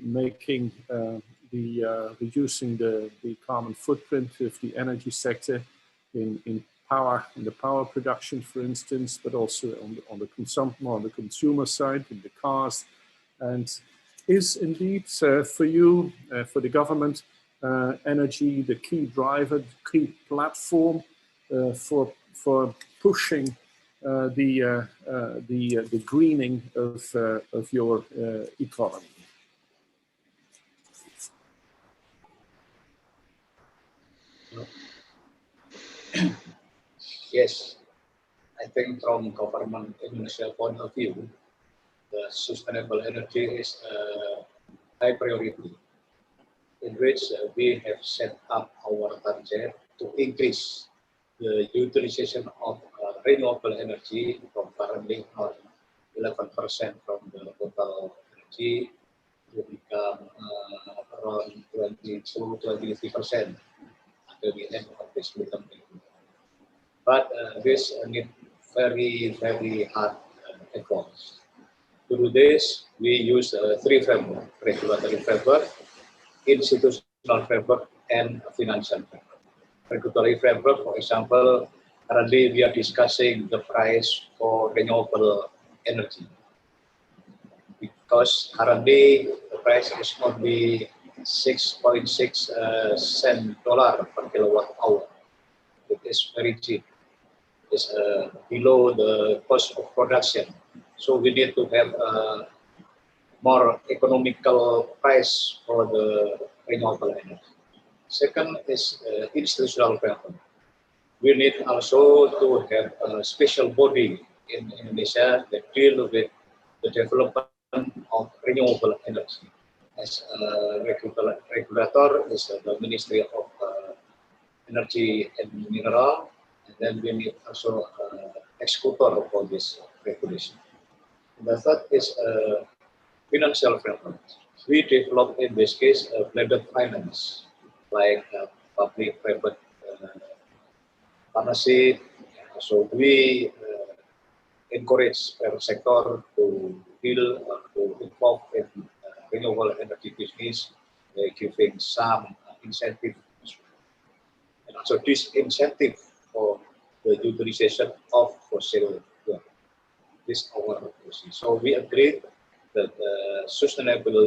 [SPEAKER 1] making reducing the carbon footprint of the energy sector in the power production, for instance, but also on the consumer side, in the cars, and is indeed for you, for the government, energy the key driver, the key platform for pushing the greening of your economy.
[SPEAKER 3] Yes, I think from government Indonesia point of view, the sustainable energy is a high priority, in which we have set up our target to increase the utilization of renewable energy from currently 11% from the total energy to become around 22-23% until the end of this midterm. But this needs very hard efforts. To do this, we use three frameworks: regulatory framework, institutional framework, and financial framework. Regulatory framework, for example, currently we are discussing the price for renewable energy, because currently the price is only 6.6 cent dollar per kilowatt hour. It is very cheap. It's below the cost of production. So we need to have a more economical price for the renewable energy. Second is institutional framework. We need also to have a special body in Indonesia that deal with the development of renewable energy. As a regulator is the Ministry of Energy and Mineral, and then we need also executor for this regulation. And the third is financial framework. We develop in this case a blended finance, like public-private partnership. So we encourage private sector to deal to involve in renewable energy business, giving some incentive, and also disincentive for the utilization of fossil fuel. This is our policy. So we agree that sustainable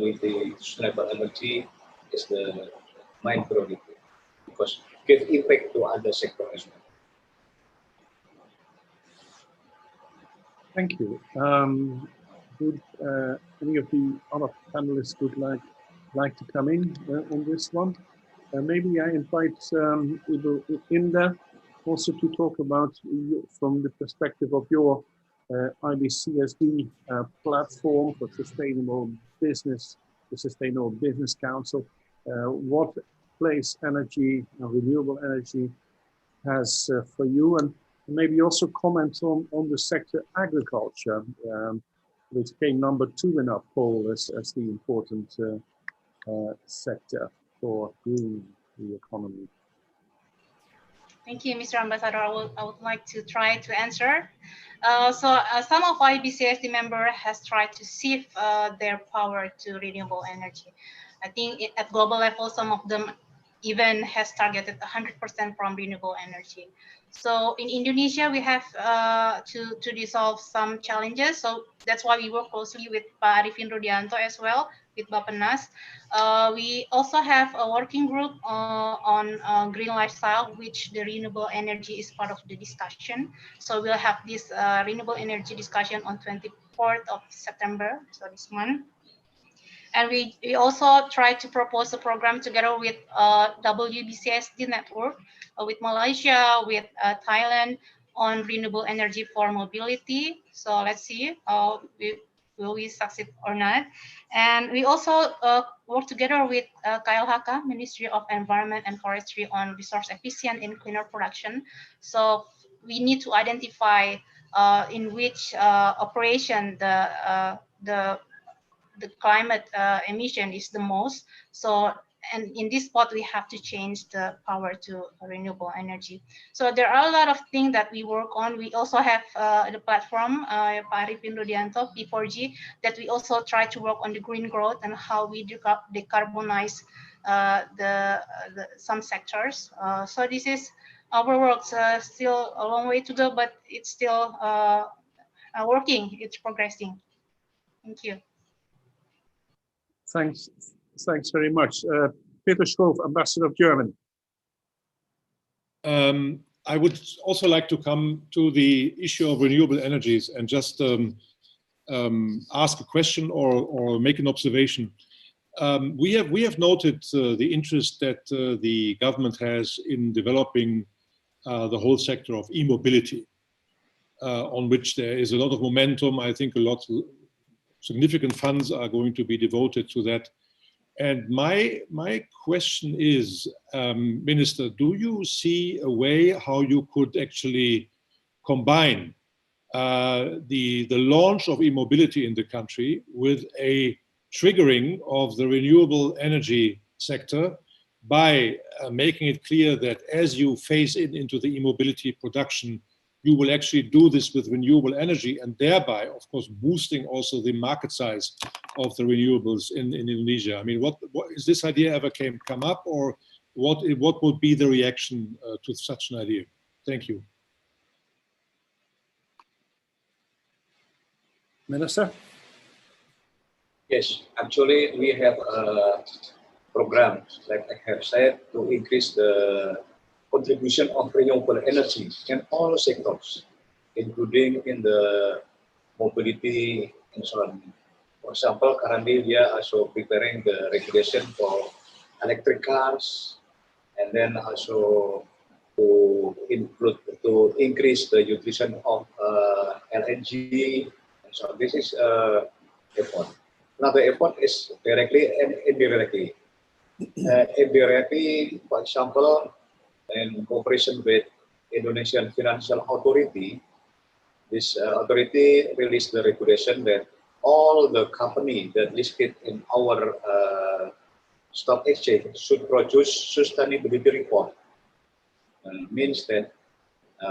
[SPEAKER 3] energy is the main priority, because it gives impact to other sectors as well.
[SPEAKER 1] Thank you. Would any of the other panelists would like to come in on this one? Maybe I invite Inda also to talk about, from the perspective of your IBCSD platform for sustainable business, the Sustainable Business Council, what place energy, renewable energy has for you, and maybe also comment on the sector agriculture, which came number 2 in our poll as the important sector for green. the economy.
[SPEAKER 4] Thank you, Mr. Ambassador. I would like to try to answer. Some of IBCSD members has tried to shift their power to renewable energy. I think at global level, some of them even has targeted 100% from renewable energy. So in Indonesia, we have to resolve some challenges. So that's why we work closely with Pak Arifin Rudianto as well, with Bappenas. We also have a working group on green lifestyle, which the renewable energy is part of the discussion. So we'll have this renewable energy discussion on 24th of September, so this month. And we also try to propose a program together with WBCSD network, with Malaysia, with Thailand on renewable energy for mobility. So let's see will we succeed or not. And we also work together with KLHK, Ministry of Environment and Forestry, on resource efficient and cleaner production. So we need to identify in which operation the climate emission is the most. So, and in this spot, we have to change the power to renewable energy. So there are a lot of things that we work on. We also have the platform, Pak Arifin Rudianto, P4G, that we also try to work on the green growth and how we decarbonize some sectors. So this is our work. Still a long way to go, but it's still working. It's progressing. Thank you.
[SPEAKER 1] Thanks very much. Peter Schoof, Ambassador of Germany.
[SPEAKER 2] I would also like to come to the issue of renewable energies and just ask a question or make an observation. We have noted the interest that the government has in developing the whole sector of e-mobility, on which there is a lot of momentum. I think a lot of significant funds are going to be devoted to that. And my question is, Minister, do you see a way how you could actually combine the launch of e-mobility in the country with a triggering of the renewable energy sector by making it clear that as you phase into the e-mobility production, you will actually do this with renewable energy, and thereby, of course, boosting also the market size of the renewables in Indonesia. I mean, what is this idea ever come up, or what would be the reaction to such an idea? Thank you.
[SPEAKER 1] Minister?
[SPEAKER 3] Yes, actually, we have a program, like I have said, to increase the contribution of renewable energy in all sectors, including in the mobility and so on. For example, currently we are also preparing the regulation for electric cars, and then also to increase the utilization of LNG and so on. This is effort. Another effort is directly and indirectly. Indirectly, for example, in cooperation with Indonesian Financial Authority, this authority released the regulation that all the companies that listed in our stock exchange should produce sustainability report. Means that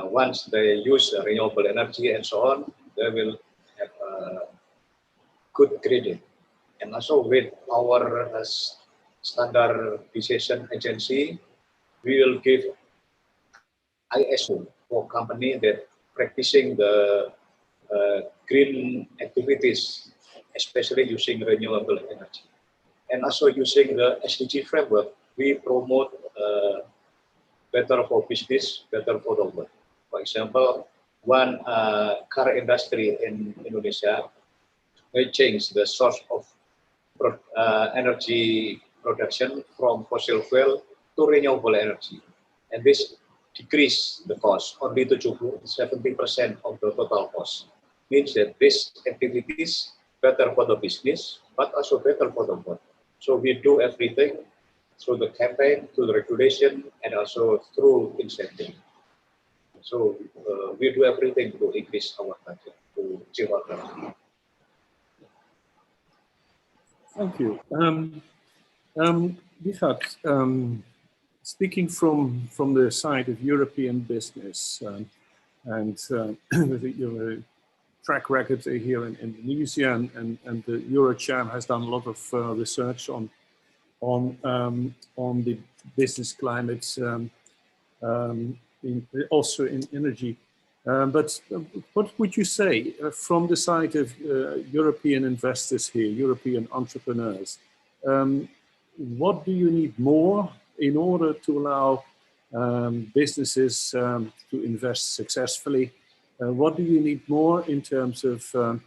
[SPEAKER 3] once they use renewable energy and so on, they will have good credit. And also with our standardization agency, we will give ISO for company that practicing the green activities, especially using renewable energy. And also using the SDG framework, we promote better for business, better for the world. For example, one car industry in Indonesia may change the source of energy production from fossil fuel to renewable energy. And this decrease the cost only to 70% of the total cost. Means that these activities better for the business, but also better for the world. So we do everything through the campaign, through the regulation, and also through incentive. So we do everything to increase our budget, to achieve our target.
[SPEAKER 1] Thank you. Richard, speaking from the side of European business, and your track record here in Indonesia, and the EuroCham has done a lot of research on the business climate, also in energy. But what would you say from the side of European investors here, European entrepreneurs? What do you need more in order to allow businesses to invest successfully? What do you need more in terms of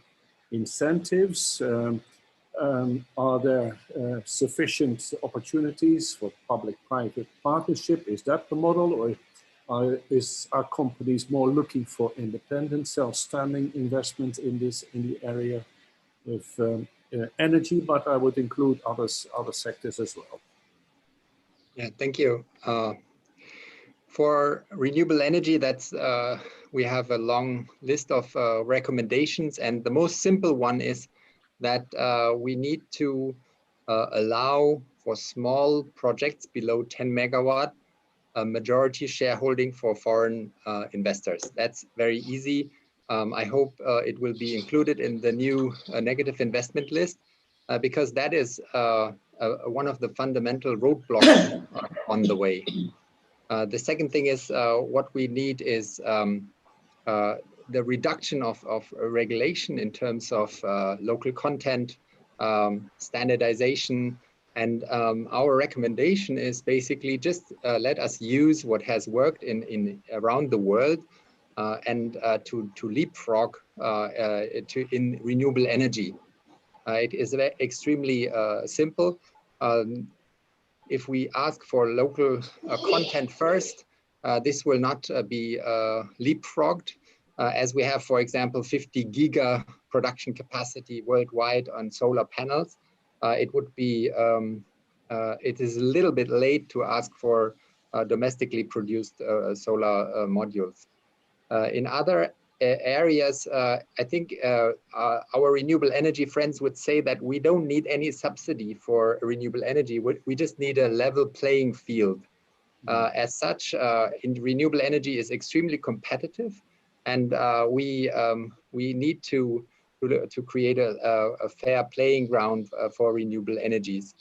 [SPEAKER 1] incentives? Are there sufficient opportunities for public-private partnership? Is that the model, or are companies more looking for independent, self-standing investment in the area of energy? But I would include other sectors as well.
[SPEAKER 5] Yeah, thank you. For renewable energy, that's we have a long list of recommendations, and the most simple one is that we need to allow for small projects below 10 megawatt a majority shareholding for foreign investors. That's very easy. I hope it will be included in the new negative investment list, because that is one of the fundamental roadblocks on the way. The second thing is what we need is the reduction of regulation in terms of local content, standardization, and our recommendation is basically just let us use what has worked in around the world and to leapfrog in renewable energy. It is extremely simple. If we ask for local content first, this will not be leapfrogged, as we have, for example, 50 giga production capacity worldwide on solar panels. It would be, it is a little bit late to ask for domestically produced solar modules. In other areas, I think our renewable energy friends would say that we don't need any subsidy for renewable energy. We just need a level playing field. As such, in renewable energy is extremely competitive, and we need to create a fair playing ground for renewable energies.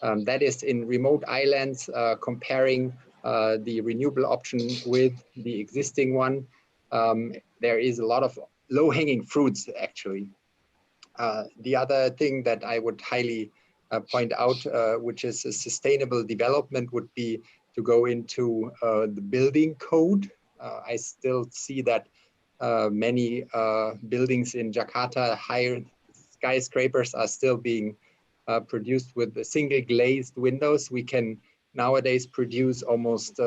[SPEAKER 5] That is in remote islands, comparing the renewable option with the existing one. There is a lot of low-hanging fruits, actually. The other thing that I would highly point out, which is a sustainable development, would be to go into the building code. I still see that many buildings in Jakarta, higher skyscrapers, are still being produced with single glazed windows. We can nowadays produce almost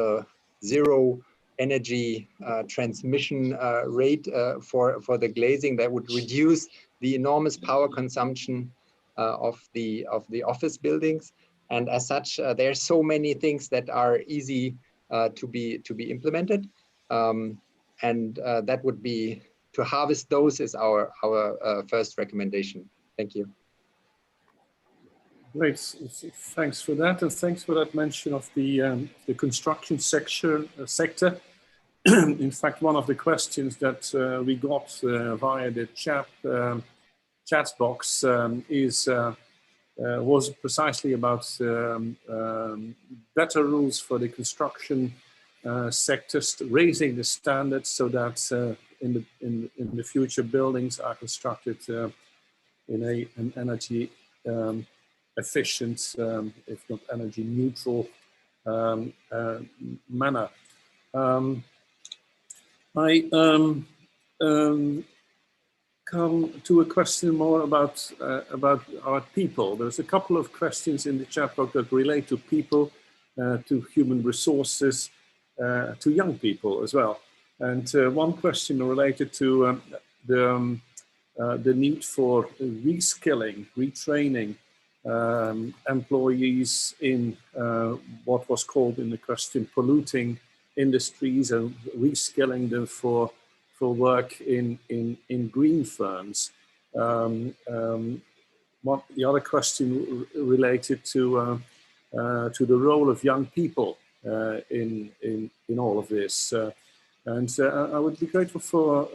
[SPEAKER 5] zero energy transmission rate for the glazing. That would reduce the enormous power consumption of the office buildings. And as such, there are so many things that are easy to be implemented. And that would be to harvest those is our first recommendation. Thank you.
[SPEAKER 1] Great, thanks for that, and thanks for that mention of the construction sector. In fact, one of the questions that we got via the chat box was precisely about better rules for the construction sectors, raising the standards so that in the future buildings are constructed in an energy efficient, if not energy neutral manner. I come to a question more about our people. There's a couple of questions in the chat box that relate to people, to human resources, to young people as well. And one question related to the need for reskilling, retraining employees in what was called in the question polluting industries, and reskilling them for work in green firms. The other question related to the role of young people in all of this. And I would be grateful for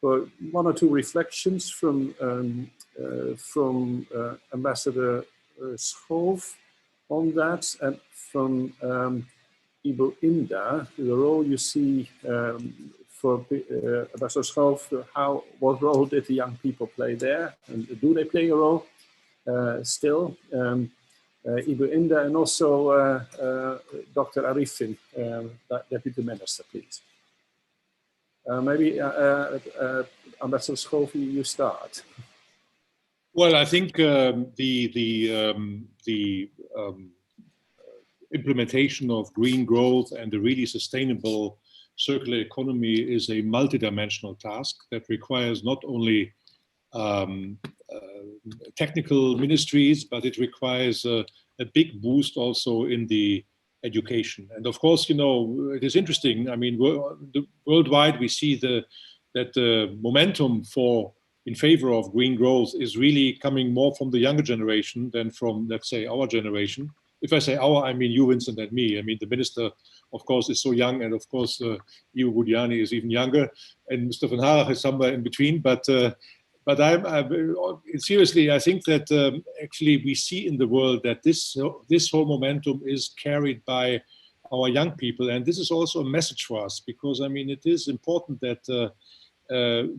[SPEAKER 1] one or two reflections from Ambassador Schoof on that, and from Ibu Indah, the role you see for Ambassador Schoof. What role did the young people play there, and do they play a role still? Ibu Indah, and also Dr. Arifin, Deputy Minister, please. Maybe Ambassador Schoof, you start.
[SPEAKER 2] Well, I think the implementation of green growth and the really sustainable circular economy is a multidimensional task that requires not only technical ministries, but it requires a big boost also in the education. And of course, you know, it is interesting. I mean, worldwide we see that the momentum in favor of green growth is really coming more from the younger generation than from, let's say, our generation. If I say our, I mean you, Vincent, and me. I mean, the minister, of course, is so young, and of course, Ibu Budiani is even younger, and Mr. Van Haag is somewhere in between. But seriously, I think that actually we see in the world that this whole momentum is carried by our young people, and this is also a message for us, because I mean, it is important that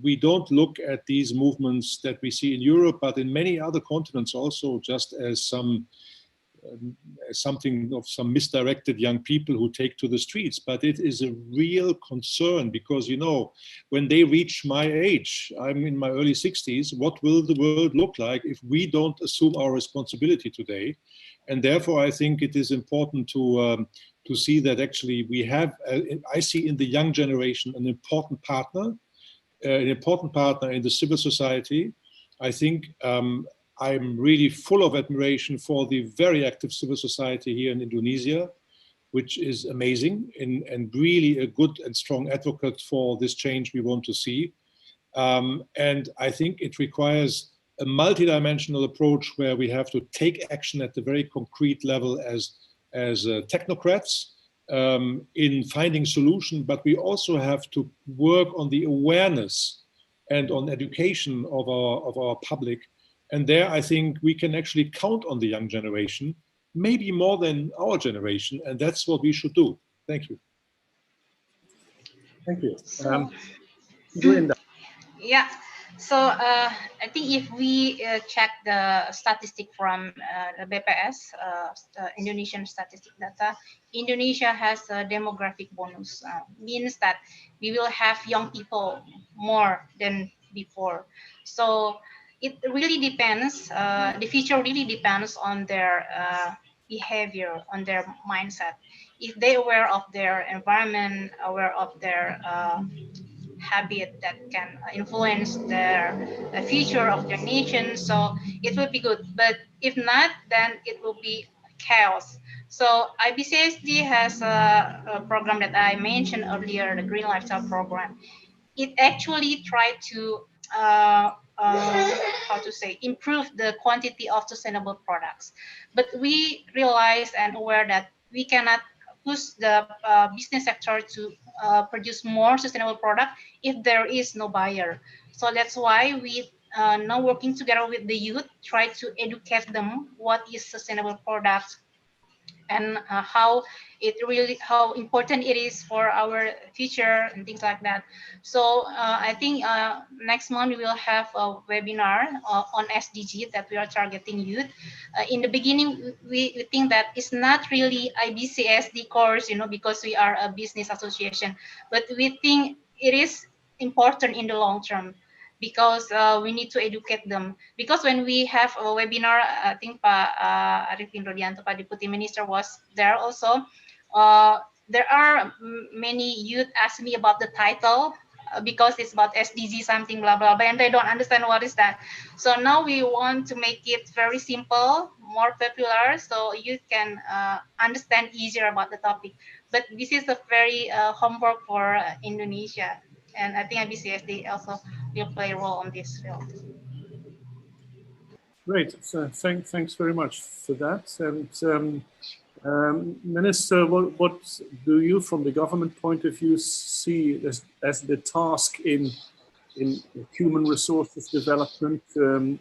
[SPEAKER 2] we don't look at these movements that we see in Europe, but in many other continents also, just as something of some misdirected young people who take to the streets. But it is a real concern, because, you know, when they reach my age, I'm in my early 60s, what will the world look like if we don't assume our responsibility today? And therefore, I think it is important to see that actually we have, I see in the young generation an important partner in the civil society. I think I'm really full of admiration for the very active civil society here in Indonesia, which is amazing and really a good and strong advocate for this change we want to see. And I think it requires a multidimensional approach where we have to take action at the very concrete level as technocrats in finding solutions, but we also have to work on the awareness and on education of our public. And there, I think we can actually count on the young generation, maybe more than our generation, and that's what we should do. Thank you.
[SPEAKER 1] Thank you.
[SPEAKER 4] Yeah. So I think if we check the statistic from the BPS, the Indonesian statistic data, Indonesia has a demographic bonus. Means that we will have young people more than before. So it really depends. The future really depends on their behavior, on their mindset. If they're aware of their environment, aware of their habit that can influence their future of their nation, so it will be good. But if not, then it will be chaos. So IBCSD has a program that I mentioned earlier, the Green Lifestyle Program. It actually tried to how to say, improve the quantity of sustainable products. But we realize and aware that we cannot push the business sector to produce more sustainable product if there is no buyer. So that's why we now working together with the youth, try to educate them what is sustainable products and how important it is for our future and things like that. So I think next month we will have a webinar on SDG that we are targeting youth. In the beginning, we think that it's not really IBCSD course, you know, because we are a business association, but we think it is important in the long term, because we need to educate them. Because when we have a webinar, I think Pak Arifin Rudianto, Pak Deputy Minister, was there also. There are many youth ask me about the title because it's about SDG something blah blah blah, and they don't understand what is that. So now we want to make it very simple, more popular, so you can understand easier about the topic. But this is a very homework for Indonesia, and I think IBCSD also will play a role on this field.
[SPEAKER 1] Great. So thanks very much for that. And Minister, what do you, from the government point of view, see as the task in human resources development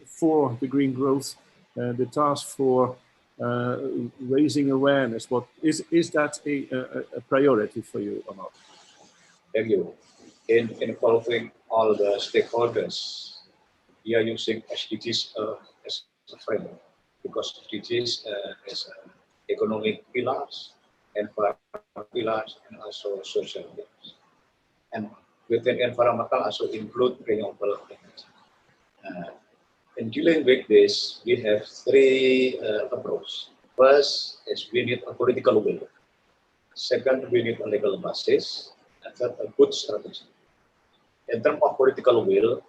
[SPEAKER 1] for the green growth, the task for raising awareness? What is that a priority for you or not?
[SPEAKER 3] Thank you. In involving all the stakeholders, we are using SDGs as a framework, because SDGs is economic pillars, environmental pillars, and also social pillars. And within environmental also include renewable energy. In dealing with this, we have three approaches. First is we need a political will. Second, we need a legal basis. And third, a good strategy. In terms of political will,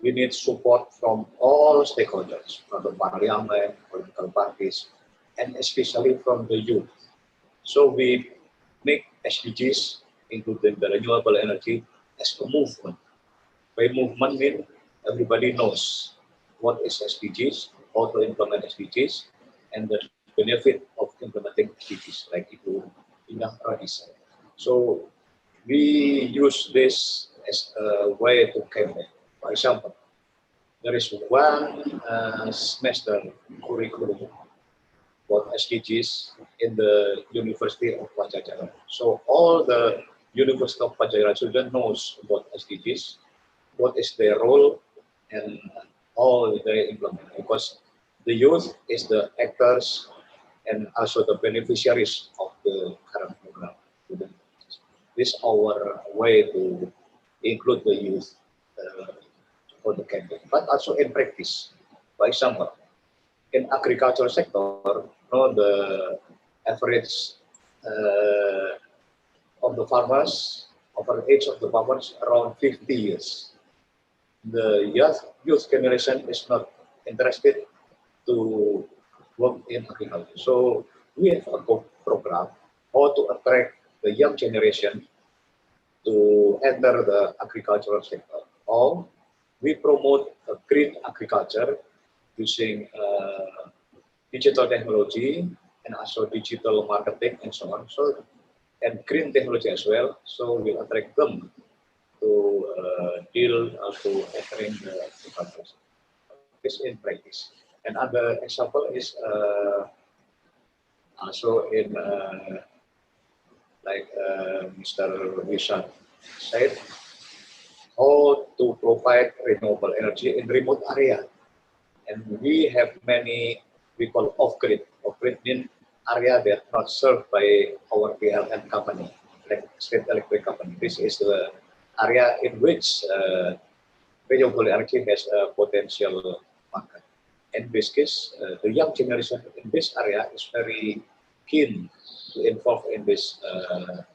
[SPEAKER 3] we need support from all stakeholders, from the parliament, political parties, and especially from the youth. So we make SDGs, including the renewable energy, as a movement. By movement means everybody knows what is SDGs, how to implement SDGs, and the benefit of implementing SDGs, like Ibu Indah already said. So we use this as a way to campaign. For example, there is one semester curriculum about SDGs in the University of Pajajaran. So all the University of Pajajaran students knows about SDGs, what is their role, and how they implement. Because the youth is the actors and also the beneficiaries of the current program. This is our way to include the youth for the campaign, but also in practice. For example, in agricultural sector, the average of the farmers, over age of the farmers, around 50 years. The youth generation is not interested to work in agriculture. So we have a program how to attract the young generation to enter the agricultural sector. Or we promote a green agriculture using digital technology and also digital marketing and so on. So, and green technology as well. So we attract them to deal to entering the agriculture. This in practice. And other example is also in like Mr. Wishan said, how to provide renewable energy in remote area. And we have many, we call off-grid. Off-grid means area that are not served by our PLN company, like state electric company. This is the area in which renewable energy has a potential market. In this case, the young generation in this area is very keen to involve in these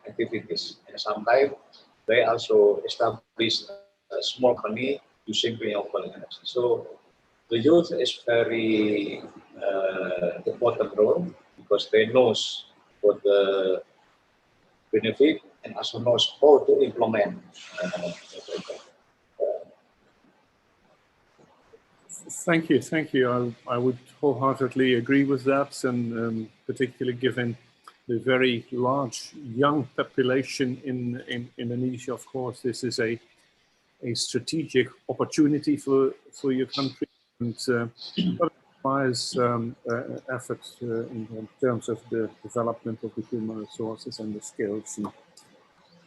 [SPEAKER 3] activities. And sometimes they also establish a small company using renewable energy. So the youth is very important role because they knows what the benefit and also knows how to implement.
[SPEAKER 1] Thank you. I would wholeheartedly agree with that, and particularly given the very large young population in Indonesia, of course, this is a strategic opportunity for your country, and requires effort in terms of the development of the human resources and the skills. And,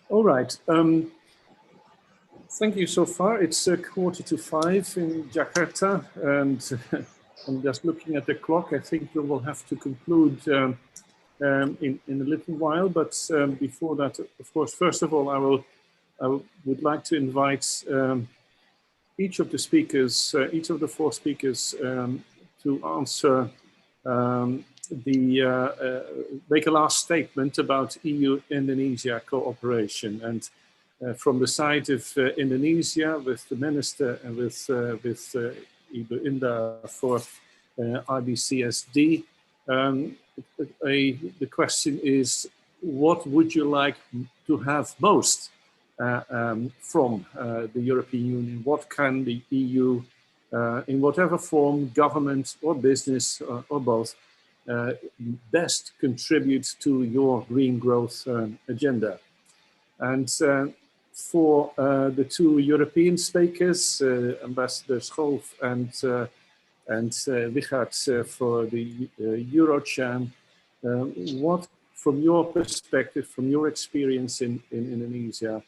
[SPEAKER 1] all right. Thank you so far. It's 4:45 in Jakarta, and I'm just looking at the clock. I think we will have to conclude in a little while. But before that, of course, first of all, I would like to invite each of the speakers, each of the four speakers, to answer make a last statement about EU-Indonesia cooperation. And from the side of Indonesia, with the minister and with Ibu Indah for IBCSD, the question is, what would you like to have most from the European Union? What can the EU, in whatever form, government or business or both, best contribute to your green growth agenda. And for the two European speakers, Ambassadors Golf and Richard for the EuroCham, what, from your perspective, from your experience in Indonesia,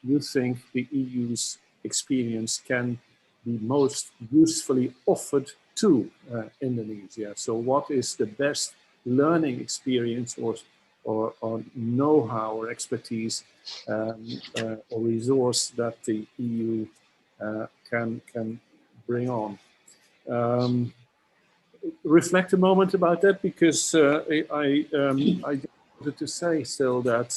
[SPEAKER 1] you think the EU's experience can be most usefully offered to Indonesia? So what is the best learning experience or know-how or expertise or resource that the EU can bring on? Reflect a moment about that, because I wanted to say still that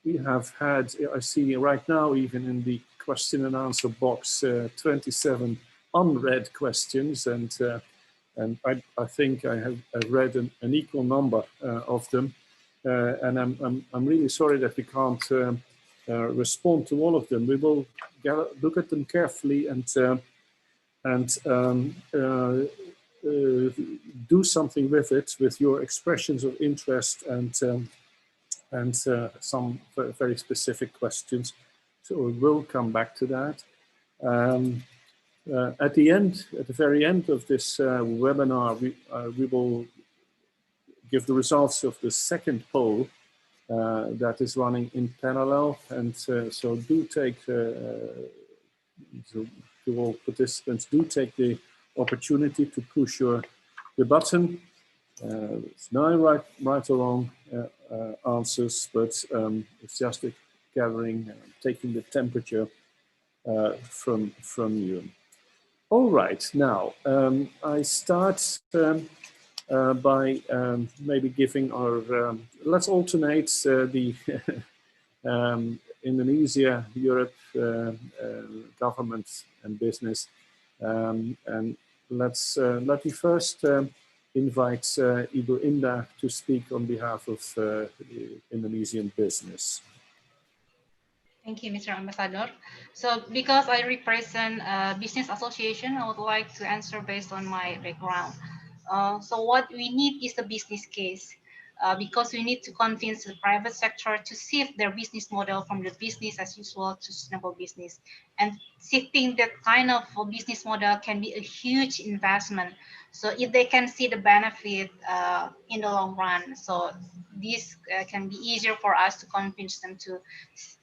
[SPEAKER 1] we have had, I see right now, even in the question and answer box, 27 unread questions, and I think I've read an equal number of them, and I'm really sorry that we can't respond to all of them. We will look at them carefully and do something with it, with your expressions of interest and some very specific questions. So we'll come back to that. At the very end of this webinar, we will give the results of the second poll that is running in parallel, and so do take, to all participants, do take the opportunity to push the button. It's no right or wrong answers, but it's just a gathering, taking the temperature from you. All right, now I start by maybe giving our, let's alternate the Indonesia, Europe, government and business, and let me first invite Ibu Indah to speak on behalf of the Indonesian business.
[SPEAKER 4] Thank you, Mr. Ambassador. So because I represent a business association, I would like to answer based on my background. So what we need is a business case, because we need to convince the private sector to shift their business model from the business as usual to sustainable business. And shifting that kind of business model can be a huge investment. So if they can see the benefit in the long run, so this can be easier for us to convince them to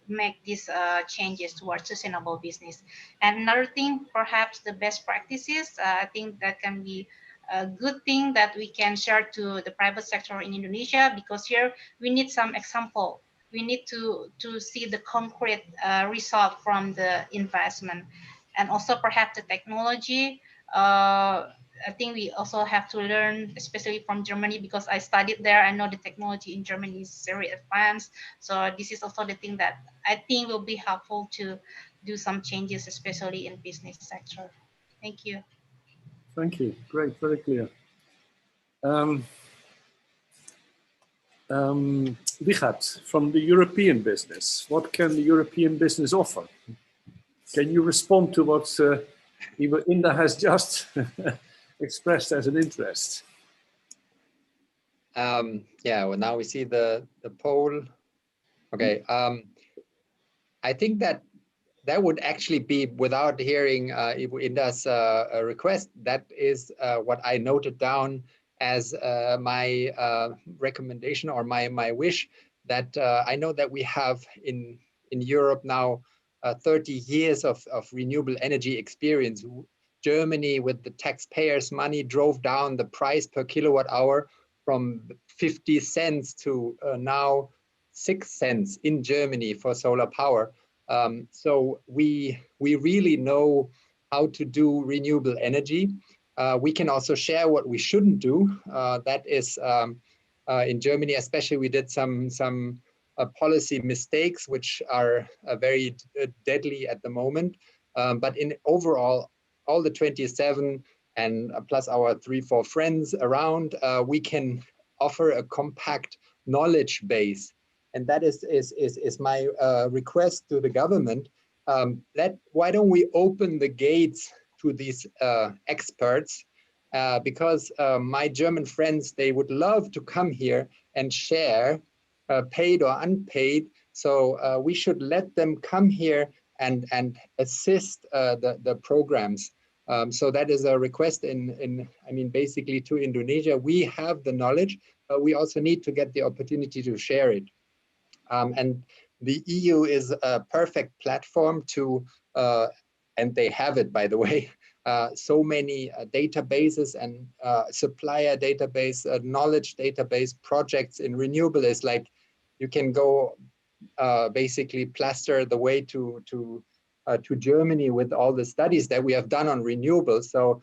[SPEAKER 4] make these changes towards sustainable business. And another thing, perhaps the best practices, I think that can be a good thing that we can share to the private sector in Indonesia, because here we need some example. We need to see the concrete result from the investment, and also perhaps the technology. I think we also have to learn, especially from Germany, because I studied there. I know the technology in Germany is very advanced. So this is also the thing that I think will be helpful to do some changes, especially in business sector. Thank you.
[SPEAKER 1] Thank you. Great, very clear. Richard, from the European business, what can the European business offer? Can you respond to what Ibu Indah has just expressed as an interest?
[SPEAKER 5] Yeah, well, now we see the poll. Okay, I think that would actually be, without hearing Ibu Indah's request, that is what I noted down as my recommendation or my wish, that I know that we have in Europe now 30 years of renewable energy experience. Germany, with the taxpayers' money, drove down the price per kilowatt hour from 50 cents to now 6 cents in Germany for solar power. So we really know how to do renewable energy. We can also share what we shouldn't do. That is, in Germany especially, we did some policy mistakes, which are very deadly at the moment. But in overall, all the 27 and plus our 3-4 friends around, we can offer a compact knowledge base. And that is my request to the government. Why don't we open the gates to these experts because my German friends, they would love to come here and share, paid or unpaid. So we should let them come here and assist the programs. So that is a request basically to Indonesia. We have the knowledge, but we also need to get the opportunity to share it. And the EU is a perfect platform to, and they have it, by the way, so many databases and supplier database, knowledge database projects in renewable is like, you can go basically plaster the way to Germany with all the studies that we have done on renewables. So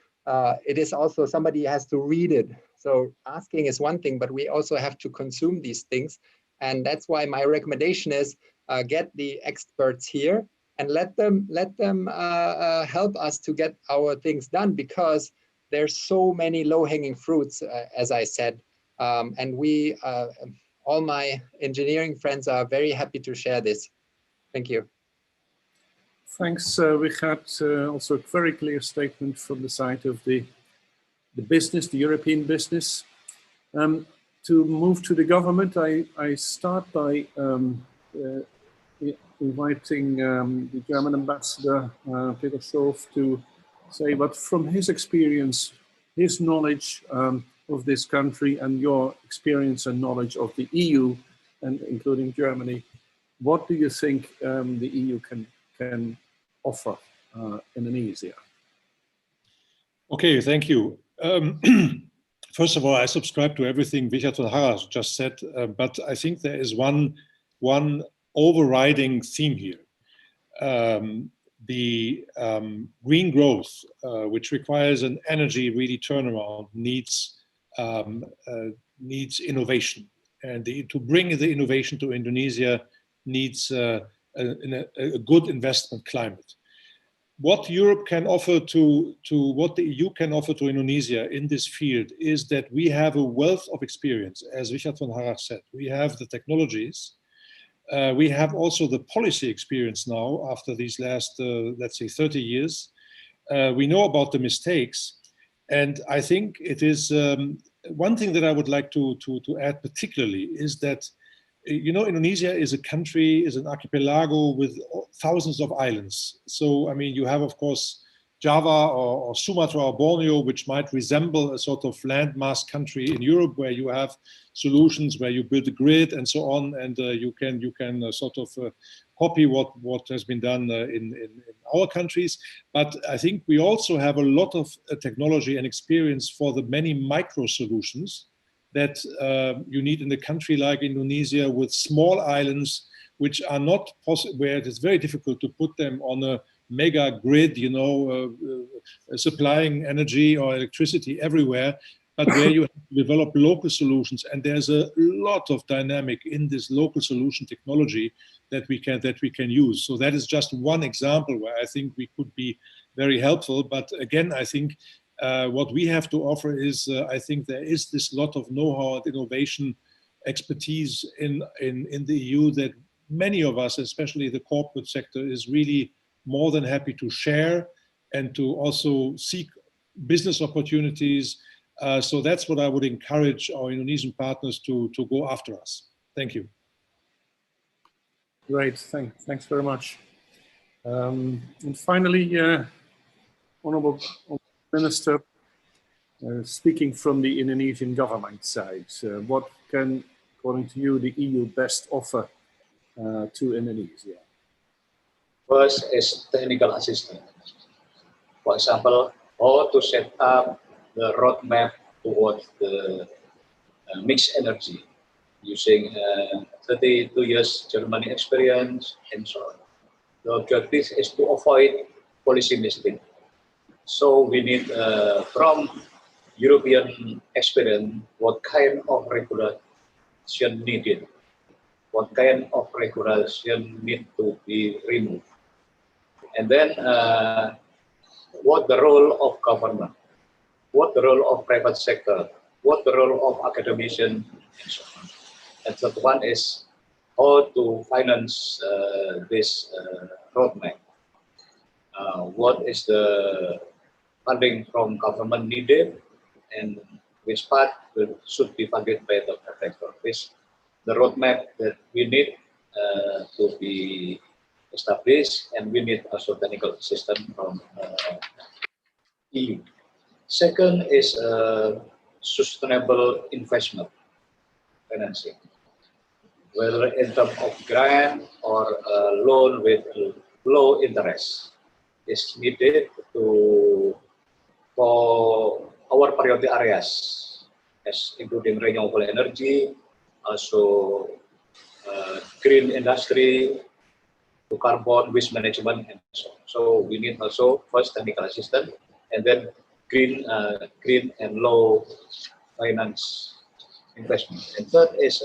[SPEAKER 5] it is also, somebody has to read it. So asking is one thing, but we also have to consume these things. And that's why my recommendation is get the experts here and let them help us to get our things done, because there's so many low-hanging fruits, as I said. And we, all my engineering friends are very happy to share this. Thank you.
[SPEAKER 1] Thanks. We had also a very clear statement from the side of the business, the European business. To move to the government, I start by inviting the German ambassador, Peter Schoff, to say what, from his experience, his knowledge of this country and your experience and knowledge of the EU, and including Germany, what do you think the EU can offer Indonesia?
[SPEAKER 2] Okay, thank you. First of all, I subscribe to everything Wichert von Harras just said, but I think there is one overriding theme here. The green growth, which requires an energy really turnaround, needs innovation, and to bring the innovation to Indonesia needs a good investment climate. What Europe can offer to what the EU can offer to Indonesia in this field is that we have a wealth of experience, as Wichert von Harras said. We have the technologies. We have also the policy experience now after these last, let's say, 30 years. We know about the mistakes. And I think it is one thing that I would like to add particularly is that, you know, Indonesia is a country, is an archipelago with thousands of islands. So, I mean, you have, of course, Java or Sumatra or Borneo, which might resemble a sort of landmass country in Europe, where you have solutions where you build a grid and so on, and you can sort of copy what has been done in our countries. But I think we also have a lot of technology and experience for the many micro solutions that you need in a country like Indonesia, with small islands which are not possible, where it is very difficult to put them on a mega grid, you know, supplying energy or electricity everywhere, but where you have to develop local solutions. And there's a lot of dynamic in this local solution technology that we can use. So that is just one example where I think we could be very helpful. But again, I think what we have to offer is, I think there is this lot of know-how and innovation expertise in the EU that many of us, especially the corporate sector, is really more than happy to share and to also seek business opportunities. So that's what I would encourage our Indonesian partners to go after us. Thank you.
[SPEAKER 1] Great, thanks very much. And finally, Honorable Minister, speaking from the Indonesian government side, what can, according to you, the EU best offer to Indonesia?
[SPEAKER 3] First is technical assistance. For example, how to set up the roadmap towards the mixed energy using 32 years Germany experience and so on. The objective is to avoid policy mistake. So we need from European experience what kind of regulation needed, what kind of regulation need to be removed. And then what the role of government, what the role of private sector, what the role of academician, and so on. And third one is how to finance this roadmap. What is the funding from government needed, and which part should be funded by the private sector. This the roadmap that we need to be established, and we need also technical assistance from EU. Second is sustainable investment financing, whether in terms of grant or loan with low interest, is needed for our priority areas, as including renewable energy, also green industry, to carbon waste management, and so on. So we need also first technical assistance, and then green and low finance investment. And third is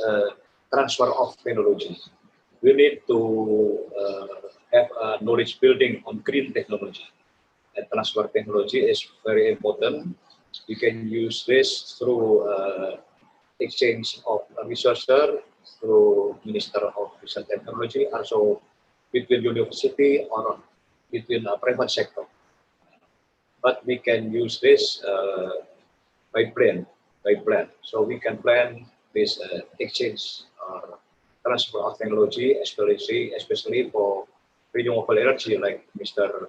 [SPEAKER 3] transfer of technology. We need to have a knowledge building on green technology. And transfer technology is very important. We can use this through exchange of researchers, through Minister of Research and Technology, also between university or between a private sector. But we can use this by plan. So we can plan this exchange or transfer of technology, especially for renewable energy, like Mr.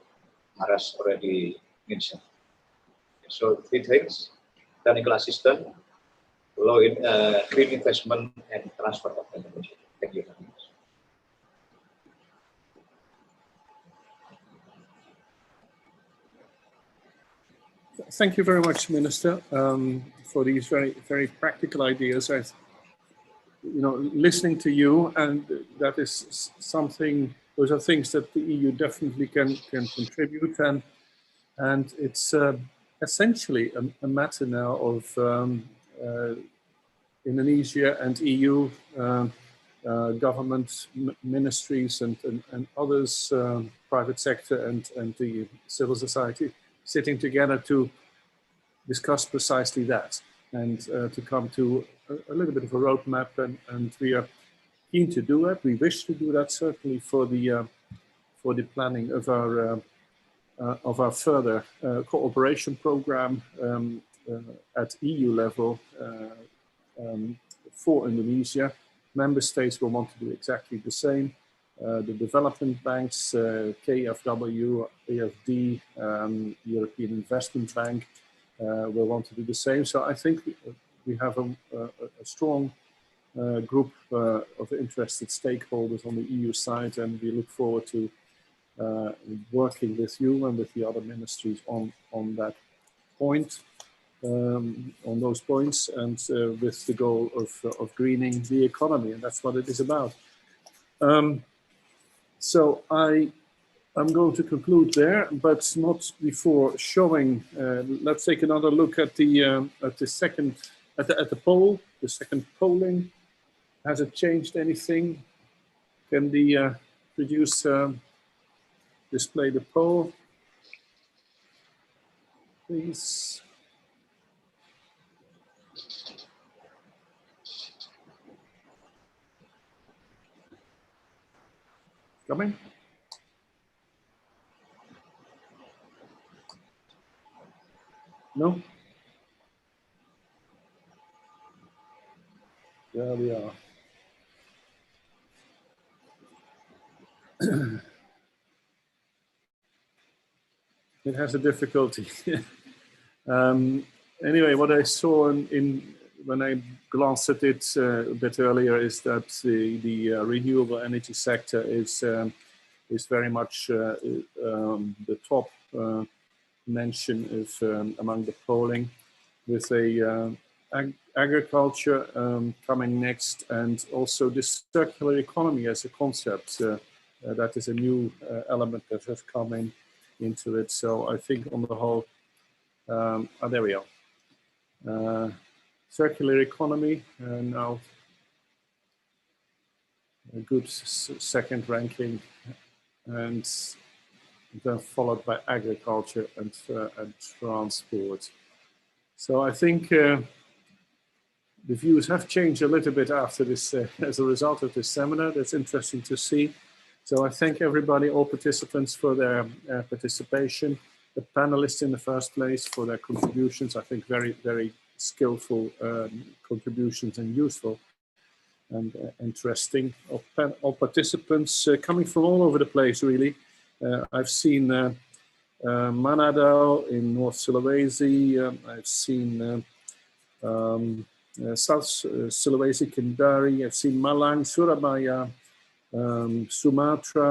[SPEAKER 3] Maras already mentioned. So 3 things: technical assistance, green investment, and transfer of technology. Thank you very much.
[SPEAKER 1] Thank you very much, Minister, for these very practical ideas. Listening to you, and that is something. Those are things that the EU definitely can contribute, and it's essentially a matter now of Indonesia and EU government ministries and others, private sector and the civil society, sitting together to discuss precisely that, and to come to a little bit of a roadmap, and we are keen to do that. We wish to do that, certainly for the planning of our further cooperation program at EU level for Indonesia. Member states will want to do exactly the same. The development banks, KfW, AFD, European Investment Bank, will want to do the same. So I think we have a strong group of interested stakeholders on the EU side, and we look forward to working with you and with the other ministries on that point, on those points, and with the goal of greening the economy, and that's what it is about. So I'm going to conclude there, but not before showing. Let's take another look at the poll, the second polling. Has it changed anything? Can the producer display the poll, please? Coming? No? There we are. It has a difficulty. Anyway, what I saw when I glanced at it a bit earlier is that the renewable energy sector is very much the top mention among the polling, with agriculture coming next, and also this circular economy as a concept. That is a new element that has come into it. So I think on the whole, there we are. Circular economy, now a good second ranking, and then followed by agriculture and transport. So I think the views have changed a little bit after this, as a result of this seminar. That's interesting to see. So I thank everybody, all participants, for their participation. the panelists in the first place for their contributions. I think very, very skillful contributions and useful and interesting. All participants coming from all over the place, really. I've seen Manado in North Sulawesi. I've seen South Sulawesi, Kendari. I've seen Malang, Surabaya, Sumatra,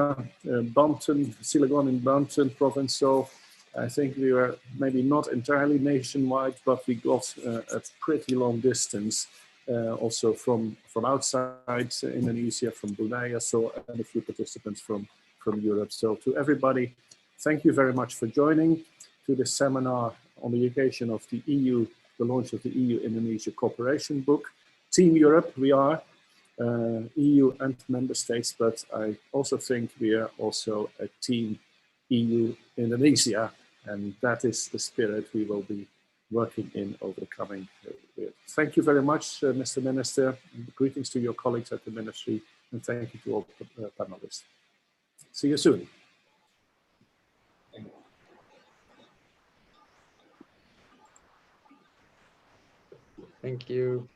[SPEAKER 1] Banten, Cilegon in Banten province. So I think we were maybe not entirely nationwide, but we got a pretty long distance also from outside Indonesia, from Brunei, so, and a few participants from Europe. So to everybody, thank you very much for joining to this seminar on the occasion of the launch of the EU-Indonesia Cooperation Book. Team Europe, we are. EU and member states, but I also think we are also a team EU-Indonesia, and that is the spirit we will be working in over the coming year. Thank you very much, Mr. Minister. Greetings to your colleagues at the Ministry, and thank you to all the panelists. See you soon.
[SPEAKER 5] Thank you.